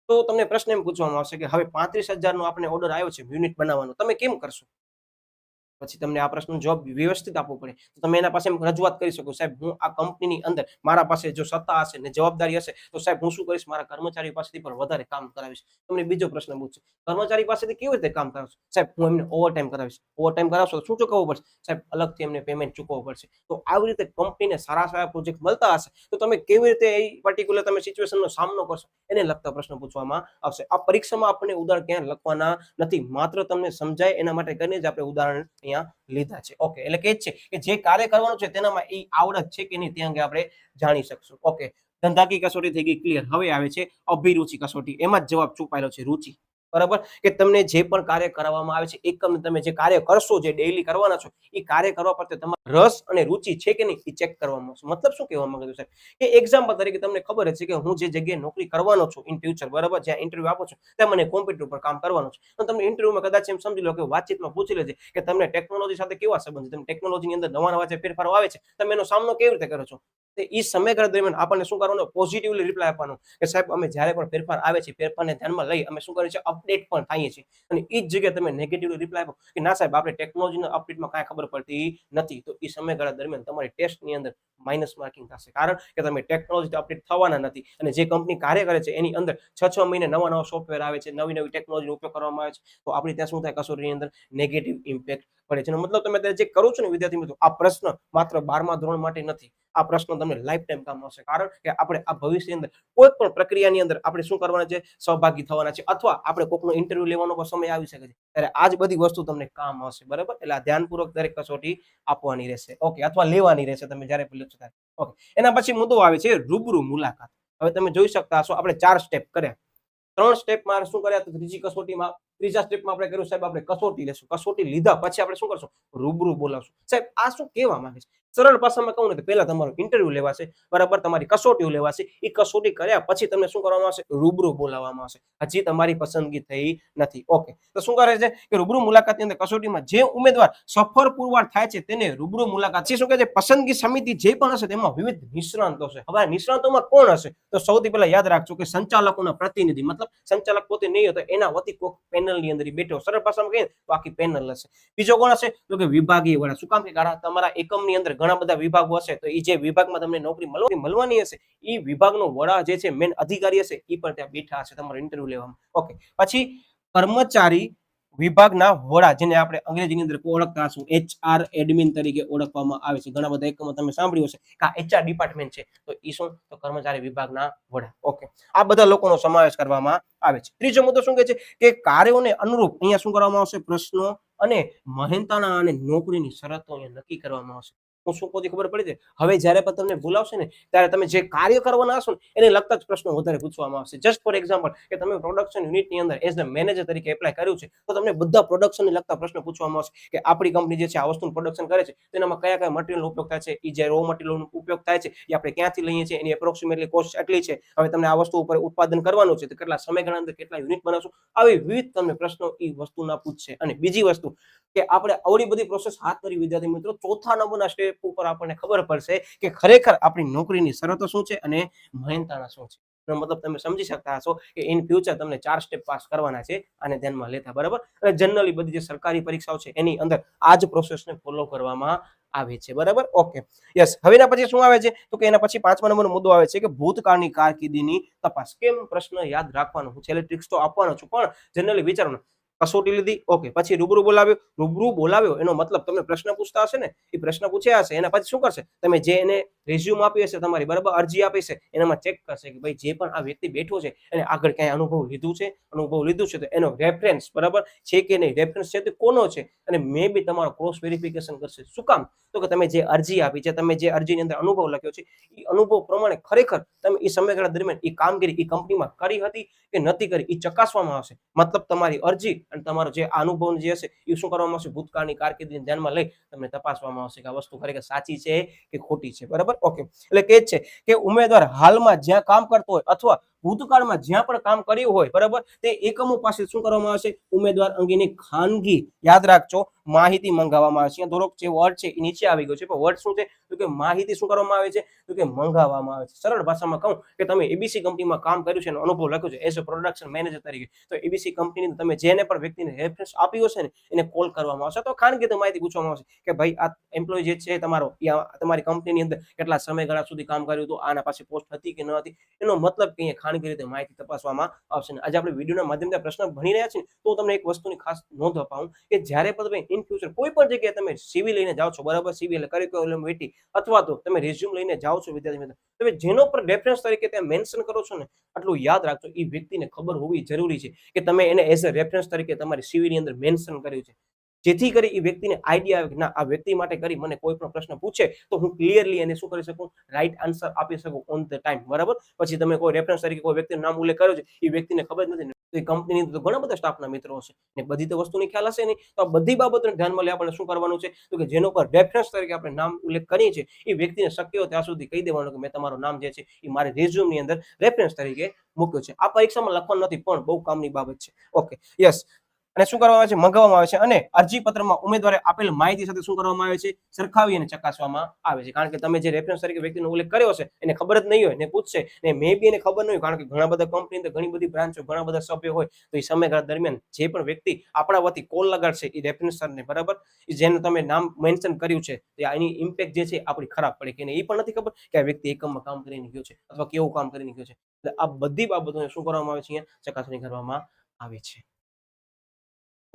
તો તમને પ્રશ્ન એમ પૂછવામાં આવશે કે હવે 35,000 નો આપણે ઓર્ડર આવ્યો છે યુનિટ બનાવવાનો, તમે કેમ કરશો? પછી તમને આ પ્રશ્નનો જવાબ વ્યવસ્થિત આપવો પડે. તો તમે એના પાસે રજૂઆત કરી શકો, સાહેબ હું આ કંપનીની અંદર મારા પાસે જો સત્તા હશે ને જવાબદારી હશે તો સાહેબ હું શું કરીશ? મારા કર્મચારીઓ પાસેથી પણ વધારે કામ કરાવીશ. તમને બીજો પ્રશ્ન પૂછશે, કર્મચારી પાસેથી કેવી રીતે કામ કરાવશો? સાહેબ હું એમને ઓવરટાઈમ કરાવીશ. ઓવરટાઈમ કરાવશો તો શું ચૂકવવું પડશે? સાહેબ અલગથી એમને પેમેન્ટ ચૂકવવું પડશે. તો આવી રીતે કંપનીને સારા સારા પ્રોજેક્ટ મળતા હશે તો તમે કેવી રીતે એ પર્ટિક્યુલર તમે સિચ્યુએશનનો સામનો કરશો એને લગતા પ્રશ્ન પૂછવામાં આવશે. આ પરીક્ષામાં આપણને ઉદાહરણ ક્યાં લખવાના નથી, માત્ર તમને સમજાય એના માટે કરીને જ આપણે ઉદાહરણ અહીંયા લીધા છે. ઓકે, એટલે કે છે કે જે કાર્ય કરવાનું છે તેનામાં એ આવડત છે કે નહીં તે અંગે આપણે જાણી શકશું. ઓકે, ધંધાકીય કસોટી થઈ ગઈ ક્લિયર. હવે આવે છે અભિરુચિ કસોટી. એમાં જ જવાબ છુપાયેલો છે રુચિ. બરાબર, કે તમને જે પણ કાર્ય કરાવવામાં આવે છે એકમ તમે જે કાર્ય કરશો, જે ડેઈલી કરવાના છો, એ કાર્ય કરવા પ્રત્યે તમારો રસ અને રુચિ છે કે નહીં એ ચેક કરવામાં આવશે. મતલબ શું કહેવા માંગુ છું સાહેબ, કે એક્ઝામ્પલ તરીકે તમને ખબર જ છે કે હું જે જગ્યાએ નોકરી કરવાનો છું ઇન ફ્યુચર, બરાબર, જ્યાં ઇન્ટરવ્યુ આપો છો ત્યાં મને કોમ્પ્યુટર પર કામ કરવાનું છે. તો તમને ઇન્ટરવ્યુમાં કદાચ એમ સમજી લો કે વાતચીતમાં પૂછી લેજે કે તમને ટેકનોલોજી સાથે કેવા સંબંધ છે, તમે ટેકનોલોજીની અંદર નવા નવા જે ફેરફારો આવે છે તમે એનો સામનો કેવી રીતે કરો છો. તો એ સમયગાળા દરમિયાન આપણને શું કરવાનું, પોઝિટિવલી રિપ્લાય આપવાનો કે સાહેબ અમે જ્યારે પણ ફેરફાર આવે છે ફેરફારને ધ્યાનમાં લઈ અમે શું કરીએ છીએ, અપડેટ પણ થઈએ છીએ. અને એ જ જગ્યાએ તમે નેગેટિવ રિપ્લાય આપો કે ના સાહેબ આપણે ટેકનોલોજીના અપડેટમાં કાંઈ ખબર પડતી નથી, તો એ સમયગાળા દરમિયાન તમારી ટેસ્ટની અંદર માઇનસ માર્કિંગ થશે, કારણ કે તમે ટેકનોલોજી અપડેટ થવાના નથી. અને જે કંપની કાર્ય કરે છે એની અંદર 6 મહિને નવા નવા સોફ્ટવેર આવે છે, નવી નવી ટેકનોલોજીનો ઉપયોગ કરવામાં આવે છે, તો આપણે ત્યાં શું થાય, કસોટીની અંદર નેગેટિવ ઇમ્પેક્ટ પડે છે. મતલબ તમે જે કરો છો ને વિદ્યાર્થી મિત્રો, આ પ્રશ્ન માત્ર 12મા ધોરણ માટે નથી, આ પ્રશ્ન તમને લાઈફ ટાઈમ કામ આવશે, કારણ કે આપણે આ ભવિષ્યની અંદર કોઈ પણ પ્રક્રિયાની અંદર આપણે શું કરવાના છે, સહભાગી થવાના છે, અથવા આપણે કોઈકનો ઇન્ટરવ્યુ લેવાનો પણ સમય આવી શકે છે ત્યારે આ જ બધી વસ્તુ તમને કામ આવશે. બરાબર, એટલે આ ધ્યાનપૂર્વક દરેક કસોટી આપવાની રહેશે, ઓકે, અથવા લેવાની રહેશે તમે જ્યારે પણ લો છો ત્યારે. ઓકે, એના પછી મુદ્દો આવે છે રૂબરૂ મુલાકાત. હવે તમે જોઈ શકતા હશો આપણે 4 સ્ટેપ કર્યા, 3 સ્ટેપમાં શું કર્યા, તો ત્રીજી કસોટીમાં, ત્રીજા સ્ટેપમાં આપણે કર્યું સાહેબ આપણે કસોટી લેશું, કસોટી લીધા પછી આપણે શું કરશું, રૂબરૂ બોલાવશું. સાહેબ આ શું કહેવા માંગે છે, સરળ ભાષામાં કહું ને તો પહેલા તમારું ઇન્ટરવ્યુ લેવાશે, બરાબર, તમારી કસોટીઓ લેવાશે, એ કસોટી કર્યા પછી તમને શું કરવામાં આવશે, રૂબરૂ બોલાવવામાં આવશે. હજી તમારી પસંદગી થઈ નથી. ઓકે, તો શું કરે છે કે રૂબરૂ મુલાકાતની અંદર કસોટીમાં જે ઉમેદવાર સફળ પુરવાર થાય છે તેને રૂબરૂ મુલાકાત, શું કહે છે, પસંદગી સમિતિ જે પણ હશે તેમાં વિવિધ નિષ્ણાંતો છે. હવે નિષ્ણાંતોમાં કોણ હશે, તો સૌથી પહેલા યાદ રાખજો કે સંચાલકોના પ્રતિનિધિ, મતલબ સંચાલક પોતે નહીં હતો એના વતી કોઈક પેનલની અંદર બેઠો, સરળ ભાષામાં કહીએ તો આખી પેનલ હશે. બીજો કોણ હશે, તો કે વિભાગીય વડા. શું કામ, કે તમારા એકમની અંદર ઘણા બધા વિભાગો હશે, તો એ જે વિભાગમાં તમને નોકરી મળવાની હશે એ વિભાગનો વડા જે છે, મેન અધિકારી હશે, એ પણ ત્યાં બેઠા હશે તમારો ઇન્ટરવ્યુ લેવામાં. ઓકે, પછી કર્મચારી વિભાગના વડા, જેને આપણે અંગ્રેજીની અંદર ઓળખતા હશું HR એડમિન તરીકે ઓળખવામાં આવે છે. ઘણા બધા એકમો તમે સાંભળ્યું હશે કે આ HR ડિપાર્ટમેન્ટ છે, તો એ શું, તો કર્મચારી વિભાગના વડા. ઓકે, આ બધા લોકોનો સમાવેશ કરવામાં આવે છે. ત્રીજો મુદ્દો શું કહે છે કે કાર્યોને અનુરૂપ અહીંયા શું કરવામાં આવશે, પ્રશ્નો અને મહેનતાણા અને નોકરીની શરતો અહીંયા નક્કી કરવામાં આવશે. હું શું કહું ખબર પડી છે, હવે જ્યારે પણ તમને બોલાવશે ને ત્યારે તમે જે કાર્ય કરવાના હશો ને એને લગતા જ પ્રશ્નો વધારે પૂછવામાં આવશે. જસ્ટ ફોર એક્ઝામ્પલ, કે તમે પ્રોડક્શન યુનિટની અંદર એઝ અ મેનેજર તરીકે એપ્લાય કર્યું છે, તો તમને બધા પ્રોડક્શનને લગતા પ્રશ્નો પૂછવામાં આવશે કે આપણી કંપની જે છે આ વસ્તુનું પ્રોડક્શન કરે છે તેનામાં કયા કયા મટીરિયલનો ઉપયોગ થાય છે, એ જે રો મટીરિયલનો ઉપયોગ થાય છે એ આપણે ક્યાંથી લઈએ છીએ, એની એપ્રોક્સિમેટલી કોસ્ટ એટલી છે, હવે તમને આ વસ્તુ ઉપર ઉત્પાદન કરવાનું છે તો કેટલા સમયગાળા અંદર કેટલા યુનિટ બનાવશું, આવી વિવિધ તમને પ્રશ્નો એ વસ્તુના પૂછશે. અને બીજી વસ્તુ કે આપણે આવડી બધી પ્રોસેસ હાથ ધરી વિદ્યાર્થી મિત્રો, ચોથા નંબરના સ્ટેપ ઉપર આપણને ખબર પડશે કે ખરેખર આપણી નોકરીની શરતો શું છે અને મહેનતાણા શું છે. મતલબ તમે સમજી શકતા હશો કે ઇન ફ્યુચર તમને 4 સ્ટેપ પાસ કરવાના છે આને ધ્યાનમાં લેતા, બરાબર. અને જનરલી બધી જે સરકારી પરીક્ષાઓ છે એની અંદર આ જ પ્રોસેસને ફોલો કરવામાં આવે છે, બરાબર. Okay, yes. હવે એના પછી શું આવે છે, તો કે એના પછી 5મા નંબરનો મુદ્દો આવે છે કે ભૂતકાળની કારકિર્દીની તપાસ. કેમ, પ્રશ્ન યાદ રાખવાનો, હું છેલ્લે ટ્રિક્સ તો આપવાનો છું, પણ જનરલી વિચારવાનું. કસોટી લીધી, ઓકે, પછી રૂબરૂ બોલાવ્યો. રૂબરૂ બોલાવ્યો એનો મતલબ તમને પ્રશ્ન પૂછતા હશે ને, એ પ્રશ્ન પૂછ્યા હશે, એના પછી શું કરશે, તમે જે એને રિઝ્યુમ આપી હશે તમારી, બરાબર, અરજી આપી છે, એનામાં ચેક કરશે કે ભાઈ જે પણ આ વ્યક્તિ બેઠો છે એને આગળ ક્યાંય અનુભવ લીધું છે તો એનો રેફરન્સ બરાબર છે કે નહીં, રેફરન્સ છે તે કોનો છે, અને મે બી તમારો ક્રોસ વેરિફિકેશન કરશે. શું કામ, તો કે તમે જે અરજી આપી છે, તમે જે અરજીની અંદર અનુભવ લખ્યો છે એ અનુભવ પ્રમાણે ખરેખર તમે એ સમયગાળા દરમિયાન એ કામગીરી એ કંપનીમાં કરી હતી કે નથી કરી એ ચકાસવામાં આવશે. મતલબ તમારી અરજી અને તમારો જે અનુભવ જે હશે એ શું કરવામાં આવશે, ભૂતકાળની કારકિર્દીને ધ્યાનમાં લઈ તમને તપાસવામાં આવશે કે આ વસ્તુ ખરેખર સાચી છે કે ખોટી છે, બરાબર. ઓકે, એટલે કે છે કે ઉમેદવાર હાલમાં જ્યાં કામ કરતો હોય અથવા ભૂતકાળમાં જ્યાં પણ કામ કર્યું હોય, બરાબર, તે એકમો પાસે શું કરવામાં આવશે, ઉમેદવાર અંગેની ખાનગી, યાદ રાખજો, માહિતી મંગાવવામાં આવે છે. થોડોક જે વર્ડ છે એ નીચે આવી ગયો છે, પણ વર્ડ શું છે, તો કે માહિતી શું કરવામાં આવે છે, તો કે મંગાવવામાં આવે છે. સરળ ભાષામાં કહું કે તમે એબીસી કંપનીમાં કામ કર્યું છે, અનુભવ લખ્યો છે એઝ અ પ્રોડક્શન મેનેજર તરીકે, તો એબીસી કંપનીની તમે જેને પણ વ્યક્તિને રેફરન્સ આપ્યો છે ને એને કોલ કરવામાં આવશે, તો ખાનગી માહિતી પૂછવામાં આવશે કે ભાઈ આ એમ્પ્લોય જે છે તમારો, તમારી કંપનીની અંદર કેટલા સમયગાળા સુધી કામ કર્યું હતું, આના પાસે પોસ્ટ હતી કે ન હતી, એનો મતલબ કે ખાનગી રીતે માહિતી તપાસવામાં આવશે. આજે આપણે વિડીયોના માધ્યમથી પ્રશ્ન ભણી રહ્યા છીએ તો તમને એક વસ્તુની ખાસ નોંધ અપાવું કે જ્યારે પણ તમે ઇન ફ્યુચર કોઈ પણ જગ્યાએ તમે સીવી લઈને જાઓ છો, બરાબર, સીવી એટલે કરિક્યુલમ વિટી, અથવા તો તમે રિઝ્યુમ લઈને જાઓ છો વિદ્યાર્થી મિત્રો, તમે જેનો પર રેફરન્સ તરીકે ત્યાં મેન્શન કરો છો ને, આટલું યાદ રાખજો, એ વ્યક્તિને ખબર હોવી જરૂરી છે કે તમે એને એઝ અ રેફરન્સ તરીકે તમારી સીવીની અંદર મેન્શન કર્યું છે, જેથી કરી એ વ્યક્તિને આઈડિયા આવે કે ના આ વ્યક્તિ માટે કરી મને કોઈ પણ પ્રશ્ન પૂછે તો હું ક્લિયરલી એને શું કરી શકું, રાઈટ આન્સર આપી શકું ઓન ધ ટાઈમ, બરાબર. પછી તમે કોઈ રેફરન્સ તરીકે કોઈ વ્યક્તિનું નામ ઉલ્લેખ કર્યો છે, એ વ્યક્તિને ખબર જ નથી તો એ કંપનીની અંદર તો ઘણા બધા સ્ટાફના મિત્રો હશે ને બધી તો વસ્તુની ખ્યાલ હશે નહીં. તો આ બધી બાબતોને ધ્યાનમાં લઈ આપણે શું કરવાનું છે તો કે જેનો પર રેફરન્સ તરીકે આપણે નામ ઉલ્લેખ કરીએ છીએ એ વ્યક્તિને શક્ય હોય ત્યાં સુધી કહી દેવાનું કે મેં તમારું નામ જે છે એ મારી રેઝ્યુમની અંદર રેફરન્સ તરીકે મૂક્યું છે. આ પરીક્ષામાં લખવાનું નથી પણ બહુ કામની બાબત છે. Okay, yes. અને શું કરવામાં આવે છે, મંગાવવામાં આવે છે અને અરજી પત્રમાં ઉમેદવારે આપેલ માહિતી સાથે શું કરવામાં આવે છે, સરખાવી અને ચકાસવામાં આવે છે. કારણ કે તમે જે રેફરન્સ તરીકે વ્યક્તિનો ઉલ્લેખ કર્યો છે એને ખબર જ નહીં હોય ને પૂછશે ને મે બી એને ખબર નહીં હોય, કારણ કે ઘણા બધા કંપની અંદર ઘણી બધી બ્રાન્ચો ઘણા બધા સભ્યો હોય. તો એ સમયગાળા દરમિયાન જે પણ વ્યક્તિ આપણા વતી કોલ લગાડશે એ રેફરન્સ સરને, બરાબર, જેનું તમે નામ મેન્શન કર્યું છે તે એની ઇમ્પેક્ટ જે છે આપણી ખરાબ પડે કે એ પણ નથી ખબર કે આ વ્યક્તિ એકમમાં કામ કરીને ગયો છે અથવા કેવું કામ કરીને ગયો છે. એટલે આ બધી બાબતોને શું કરવામાં આવે છે, અહીંયા ચકાસણી કરવામાં આવે છે.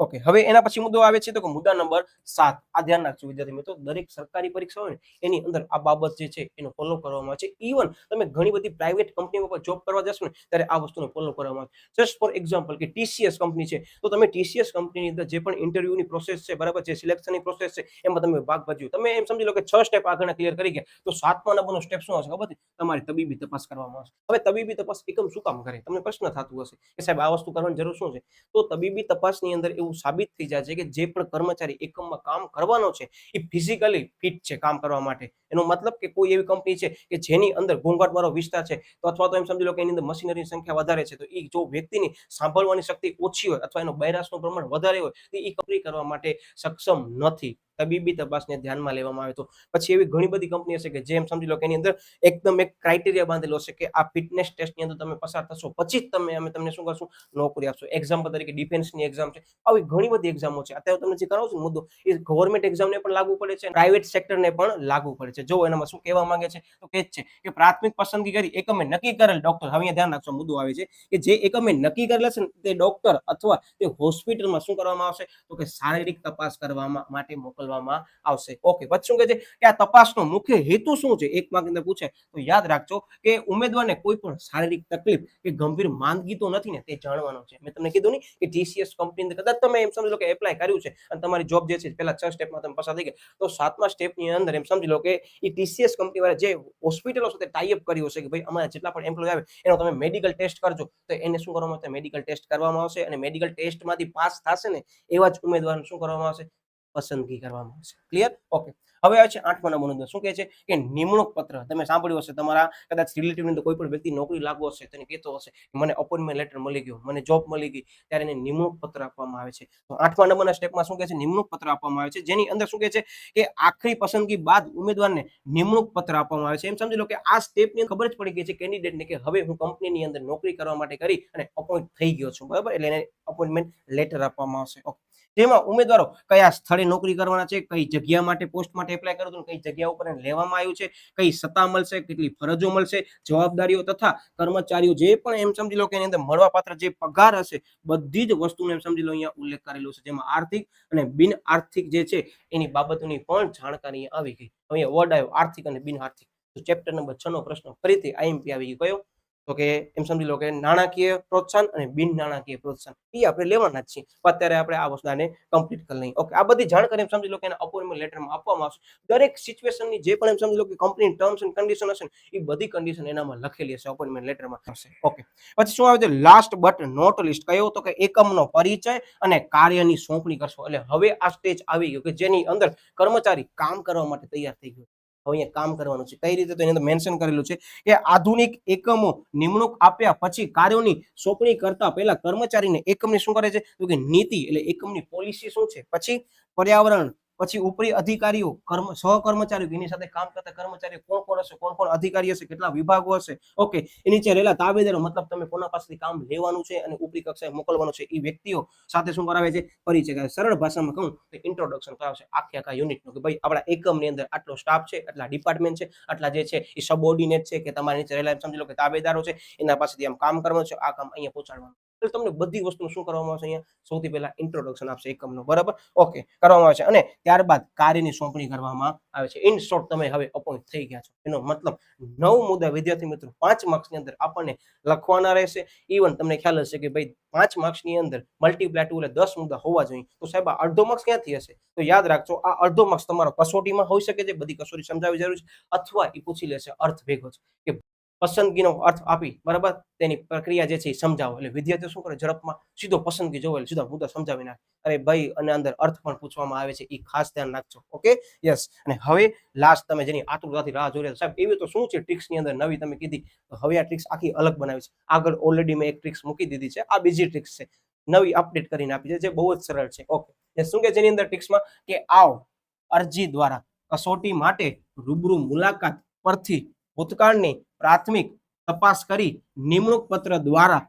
ઓકે, હવે એના પછી મુદ્દો આવે છે તો કે મુદ્દા નંબર 7. આ ધ્યાન રાખજો વિદ્યાર્થી મિત્રો, દરેક સરકારી પરીક્ષા હોય ને એની અંદર આ બાબત જે છે એનો ફોલો કરવામાં આવે છે. ઇવન તમે ઘણી બધી પ્રાઇવેટ કંપનીમાં પણ જોબ કરવા જશો ને ત્યારે આ વસ્તુને ફોલો કરવામાં આવે છે. જસ્ટ ફોર એક્ઝામ્પલ કે ટીસીએસ કંપની છે તો તમે ટીસીએસ કંપનીની અંદર જે પણ ઇન્ટરવ્યુની પ્રોસેસ છે, બરાબર, જે સિલેક્શનની પ્રોસેસ છે એમાં તમે ભાગ ભજ્યું, તમે એમ સમજી લો કે 6 સ્ટેપ આગળના ક્લિયર કરી ગયા, તો 7મા નંબરનો સ્ટેપ શું હશે ખબર છે, તમારી તબીબી તપાસ કરવામાં આવશે. હવે તબીબી તપાસ એકમ શું કામ કરે, તમને પ્રશ્ન થતું હશે કે સાહેબ આ વસ્તુ કરવાની જરૂર શું છે. તો તબીબી તપાસની અંદર એવું સાબિત થઈ જાય છે કે જે પણ કર્મચારી એકમમાં કામ કરવાનો છે એ ફિઝિકલી ફિટ છે કામ કરવા માટે. એનો મતલબ કે કોઈ એવી કંપની છે કે જેની અંદર ઘોંઘાટવાળો વિસ્તાર છે તો અથવા તો એમ સમજી લો કે એની અંદર મશીનરીની સંખ્યા વધારે છે, તો એ જો વ્યક્તિની સાંભળવાની શક્તિ ઓછી હોય અથવા એનો બૈરાશનું પ્રમાણ વધારે હોય તો એ કંપની કરવા માટે સક્ષમ નથી. તબીબી તપાસને ધ્યાનમાં લેવામાં આવે તો પછી એવી ઘણી બધી કંપની હશે કે જેમ સમજી લો કે એની અંદર એકદમ એક ક્રાઇટેરિયા બાંધેલો હશે કે આ ફિટનેસ ટેસ્ટની અંદર તમે પસાર થશો પછી જ અમે તમને શું કરશું, નોકરી આપશો. એક્ઝામ્પલ તરીકે ડિફેન્સની એક્ઝામ છે, આવી ઘણી બધી એક્ઝામો છે. અત્યારે તમને જે કરાવું છું મુદ્દો એ ગવર્મેન્ટ એક્ઝામને પણ લાગુ પડે છે, પ્રાઇવેટ સેક્ટરને પણ લાગુ પડે છે. જો એનામાં શું કહેવા માંગે છે તો કે છે કે પ્રાથમિક પસંદગી કરી એકમે નક્કી કરેલ ડોક્ટર, હવે અહીંયા ધ્યાન રાખજો મુદ્દો આવે છે કે જે એકમે નક્કી કરેલા છે તે ડોક્ટર અથવા તે હોસ્પિટલમાં શું કરવામાં આવશે તો કે શારીરિક તપાસ કરવામાં માટે મોકલવામાં આવશે. ઓકે, પછી શું કહે છે કે આ તપાસનો મુખ્ય હેતુ શું છે, એક માર્ક અંદર પૂછે તો યાદ રાખજો કે ઉમેદવારને કોઈ પણ શારીરિક તકલીફ કે ગંભીર માંદગી તો નથી ને તે જાણવાનો છે. મેં તમને કીધું નહીં કે ટીસીએસ કંપની અંદર કદાચ તમે એમ સમજી લો કે એપ્લાય કર્યું છે અને તમારી જોબ જે છે પેલા 6 સ્ટેપમાં તમે પસાર થઈ ગયા, તો 7મા સ્ટેપની અંદર એમ સમજી લો કે એ ટીસીએસ કંપની વાળા જે હોસ્પિટલો સાથે ટાઈઅપ કર્યું છે કે ભાઈ અમારા જેટલા પણ એમ્પ્લોય આવે એનો તમે મેડિકલ ટેસ્ટ કરજો, તો એને શું કરવામાં આવશે, મેડિકલ ટેસ્ટ કરવામાં આવશે અને મેડિકલ ટેસ્ટમાંથી પાસ થશે ને એવા જ ઉમેદવારને શું કરવામાં આવશે, પસંદગી કરવામાં આવશે. ક્લિયર? ઓકે, હવે આવે છે 8મા નંબરનો. શું કહે છે કે નિમણૂક પત્ર. તમે સાંભળ્યું હશે, તમારા કદાચ રિલેટિવની અંદર કોઈ પણ વ્યક્તિ નોકરી લાગુ હશે તેને કહેતો હશે કે મને અપોઇન્ટમેન્ટ લેટર મળી ગયો, મને જોબ મળી ગઈ, ત્યારે એને નિમણૂક પત્ર આપવામાં આવે છે. તો 8મા નંબરના સ્ટેપમાં શું કહે છે, નિમણૂક પત્ર આપવામાં આવે છે, જેની અંદર શું કહે છે કે આખરી પસંદગી બાદ ઉમેદવારને નિમણૂક પત્ર આપવામાં આવે છે. એમ સમજી લો કે આ સ્ટેપની ખબર જ પડી ગઈ છે કેન્ડિડેટને કે હવે હું કંપનીની અંદર નોકરી કરવા માટે કરી અને અપોઇન્ટ થઈ ગયો છું, બરાબર, એટલે એને અપોઇન્ટમેન્ટ લેટર આપવામાં આવશે. ઓકે, જેમાં ઉમેદવારો કયા સ્થળે નોકરી કરવાના છે, કઈ જગ્યા માટે પોસ્ટ માટે એપ્લાય કર્યું હતું, કઈ જગ્યા ઉપર લેવામાં આવ્યું છે, કઈ સત્તા મળશે, કેટલી ફરજો મળશે, જવાબદારીઓ તથા કર્મચારીઓ જે પણ એમ સમજી લો કે એની અંદર મળવાપાત્ર જે પગાર હશે બધી જ વસ્તુનો એમ સમજી લો અહીંયા ઉલ્લેખ કરેલો છે, જેમાં આર્થિક અને બિન આર્થિક જે છે એની બાબતોની પણ જાણકારી આવી ગઈ. અહીંયા વર્ડ આવ્યો આર્થિક અને બિન આર્થિક. તો ચેપ્ટર નંબર 6 નો પ્રશ્ન ફરીથી આઈએમપી આવી ગયો, કયો તો કે એમ સમજી લો કે નાણાકીય પ્રોત્સાહન અને બિન નાણાકીય પ્રોત્સાહન એ આપણે લેવાના જ છીએ. અત્યારે આપણે આ વસ્તુને કમ્પ્લીટ કરી લઈએ. ઓકે, આ બધી જાણકારી એમ સમજી લો કે એને અપોઇન્ટમેન્ટ લેટરમાં આપવામાં આવશે. દરેક સિચ્યુએશનની જે પણ એમ સમજી લો કે કંપનીની ટર્મ્સ એન્ડ કન્ડિશન હશે એ બધી કન્ડિશન એનામાં લખેલી હશે, અપોઇન્ટમેન્ટ લેટરમાં હશે. ઓકે, પછી શું આવે છે, લાસ્ટ બટ નોટ લિસ્ટ. કયો તો કે એકમનો પરિચય અને કાર્યની સોંપણી કરશો. એટલે હવે આ સ્ટેજ આવી ગયો કે જેની અંદર કર્મચારી કામ કરવા માટે તૈયાર થઈ ગયો. હવે અહીંયા કામ કરવાનું છે. કઈ રીતે, તો એની અંદર મેન્શન કરેલું છે કે આધુનિક એકમો નિમણૂક આપ્યા પછી કાર્યોની સોંપણી કરતા પહેલા કર્મચારીને એકમની શું કરે છે તો કે નીતિ એટલે એકમની પોલિસી શું છે, પછી પર્યાવરણ, પછી ઉપરી અધિકારીઓ, સહકર્મચારીઓ, એની સાથે કામ કરતા કર્મચારીઓ કોણ કોણ હશે, કોણ કોણ અધિકારી હશે, કેટલા વિભાગો હશે. ઓકે, એ નીચે રહેલા તાબેદારો, મતલબ તમે કોના પાસેથી કામ લેવાનું છે અને ઉપરી કક્ષાએ મોકલવાનું છે એ વ્યક્તિઓ સાથે શું કરાવે છે, પરિચય. સરળ ભાષામાં કહું તો ઇન્ટ્રોડક્શન કરાવશે આખા યુનિટનું કે ભાઈ આપણા એકમની અંદર આટલો સ્ટાફ છે, આટલા ડિપાર્ટમેન્ટ છે, આટલા જે છે એ સબઓર્ડિનેટ છે કે તમારી નીચે રહેલા સમજી લો કે તાબેદારો છે, એના પાસેથી આમ કામ કરવાનું છે, આ કામ અહીંયા પહોંચાડવાનું. એટલે તમને બધી વસ્તુ શું કરવામાં આવશે, અહીંયા સૌથી પહેલા ઇન્ટ્રોડક્શન આપશે એકમનો, બરાબર. ઓકે, કરવામાં આવે છે અને ત્યારબાદ કાર્યની સોંપણી કરવામાં આવે છે. ઇન શોર્ટ તમે હવે અપોઇન્ટ થઈ ગયા છો. એનો મતલબ 9 મુદ્દા વિદ્યાર્થી મિત્રો 5 માર્ક્સની અંદર આપણને લખવાના રહેશે. ઇવન તમને ખ્યાલ હશે કે ભાઈ 5 માર્ક્સની અંદર મલ્ટીપ્લાય 2 એટલે 10 મુદ્દા હોવા જોઈએ. તો સાહેબ અડધો માર્ક્સ ક્યાંથી હશે, તો યાદ રાખજો આ અડધો માર્ક્સ તમારો કસોટીમાં હોઈ શકે છે, બધી કસોટી સમજાવવી જરૂરી છે, અથવા એ પૂછી લેશે અર્થ ભેગો છે કે પસંદગીનો અર્થ આપી બરાબર તેની પ્રક્રિયા જે છે એ સમજાવો. એટલે વિદ્યાર્થીઓ શું કરે ઝડપમાં સીધો પસંદગી જોવે એટલે સીધા મુદ્દા સમજાવી નાખે. અરે ભાઈ અને અંદર અર્થ પણ પૂછવામાં આવે છે એ ખાસ ધ્યાન રાખજો. Okay yes. અને હવે લાસ્ટ તમે જેની આતુરતાથી રાહ જોઈ રહ્યા સાહેબ એવી તો શું છે ટ્રિક્સની અંદર નવી તમે કીધી તો હવે આ ટ્રિક્સ આખી અલગ બનાવી છે. આગળ ઓલરેડી મેં એક ટ્રિક્સ મૂકી દીધી છે. આ બીજી ટ્રિક્સ છે. નવી અપડેટ કરીને આપી છે જે બહુ જ સરળ છે. ઓકે શું કે જેની અંદર ટ્રિક્સમાં કે આવ અરજી દ્વારા કસોટી માટે રૂબરૂ મુલાકાત પરથી ભૂતકાળની પ્રાથમિક તપાસ કરી નિમણૂક પત્ર દ્વારા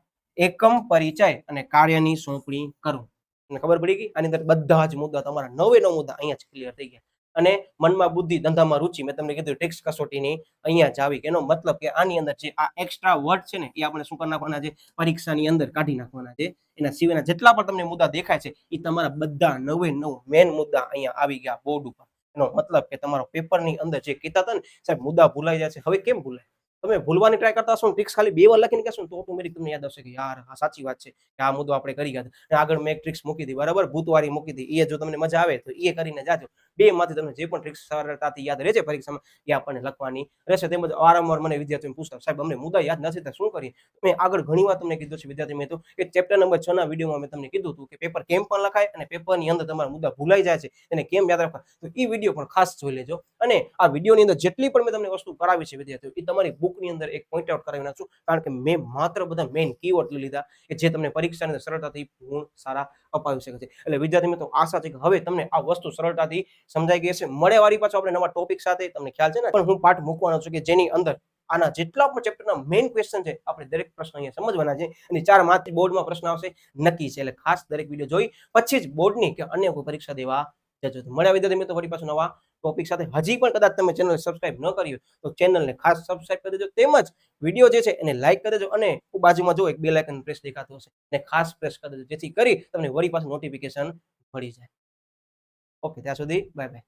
એકમ પરિચય અને કાર્યની સોંપણી કરો. તમને ખબર પડી ગઈ આની અંદર બધા જ મુદ્દા તમારા 9 મુદ્દા અહીંયા જ ક્લિયર થઈ ગયા. અને મનમાં બુદ્ધિ ધંધામાં રુચિ મેં તમને કીધું ટેક્સ કસોટીની અહીંયા જ આવી. એનો મતલબ કે આની અંદર જે આ એક્સ્ટ્રા વર્ડ છે ને એ આપણે શું કરી નાખવાના છે પરીક્ષાની અંદર કાઢી નાખવાના છે. એના સિવાયના જેટલા પણ તમને મુદ્દા દેખાય છે એ તમારા બધા 9 મેન મુદ્દા અહીંયા આવી ગયા બોર્ડ ઉપર. એનો મતલબ કે તમારો પેપરની અંદર જે કીધા હતા ને સાહેબ મુદ્દા ભૂલાઈ જાય છે. હવે કેમ ભૂલાય? તમે ભૂલવાની ટ્રાય કરતા હશો ટ્રિક્સ ખાલી 2 વાર લખીને કહેશો તો ઓટોમેટિક તમને યાદ આવશે કે યાર આ સાચી વાત છે કે આ મુદ્દો આપણે કરી ગયા હતા. આગળ મેં એક ટ્રિક્સ મૂકી હતી બરાબર ભૂતવારી મૂકી હતી એ જો તમને મજા આવે તો એ કરીને જાજો. 2 માંથી તમને જે પણ ટ્રિક્સ સરળતાથી યાદ રહે છે પરીક્ષામાં એ આપણને લખવાની રહેશે. તેમજ વારંવાર મને વિદ્યાર્થીઓ પૂછતા સાહેબ અમને મુદ્દા યાદ નથી તો શું કરીએ? મેં આગળ ઘણી વાર તમને કીધું છે વિદ્યાર્થી મિત્રો કે ચેપ્ટર નંબર 6 ના વિડીયોમાં મેં તમને કીધું હતું કે પેપર કેમ પણ લખાય અને પેપરની અંદર તમારા મુદ્દા ભૂલાઈ જાય છે એને કેમ યાદ રાખવા તો એ વિડીયો પણ ખાસ જોઈ લેજો. અને આ વિડીયોની અંદર જેટલી પણ મેં તમને વસ્તુ કરાવી છે વિદ્યાર્થીઓ એ તમારી બુકની અંદર એક પોઈન્ટ આઉટ કરાવી નાખશું કારણ કે મેં માત્ર બધા મેઇન કીવર્ડ લીધા કે જે તમને પરીક્ષાની અંદર સરળતાથી ગુણ સારા અપાવી શકે છે. એટલે વિદ્યાર્થી મિત્રો આશા છે કે હવે તમને આ વસ્તુ સરળતાથી સમજાઈ ગઈ હશે. મળે વારી પાછો આપણે નવા ટોપિક સાથે તમને ખ્યાલ છે ને પણ હું પાઠ મૂકવાનો છું કે જેની અંદર આના જેટલા પણ ચેપ્ટરના મેઇન ક્વેશ્ચન છે આપણે દરેક પ્રશ્ન અહીંયા સમજવાના છે અને 4 માંથી બોર્ડમાં પ્રશ્ન આવશે નક્કી છે. એટલે ખાસ દરેક વિડીયો જોઈ પછી જ બોર્ડની કે અન્ય કોઈ પરીક્ષા દેવા જજો. મળ્યા વિદ્યાર્થી મિત્રો ફરી પાછું નવા ટોપિક સાથે. હજી પણ કદાચ તમે ચેનલ સબસ્ક્રાઇબ ન કરી હોય તો ચેનલને ખાસ સબસ્ક્રાઇબ કરી દેજો. તેમજ વિડીયો જે છે એને લાઈક કરી દેજો અને બાજુમાં જો એક બેલ આઇકન પ્રેસ દેખાતું હશે એને ખાસ પ્રેસ કરી દેજો જેથી કરી તમને વળી પાછું નોટિફિકેશન મળી જાય. ઓકે ત્યાં સુધી બાય બાય.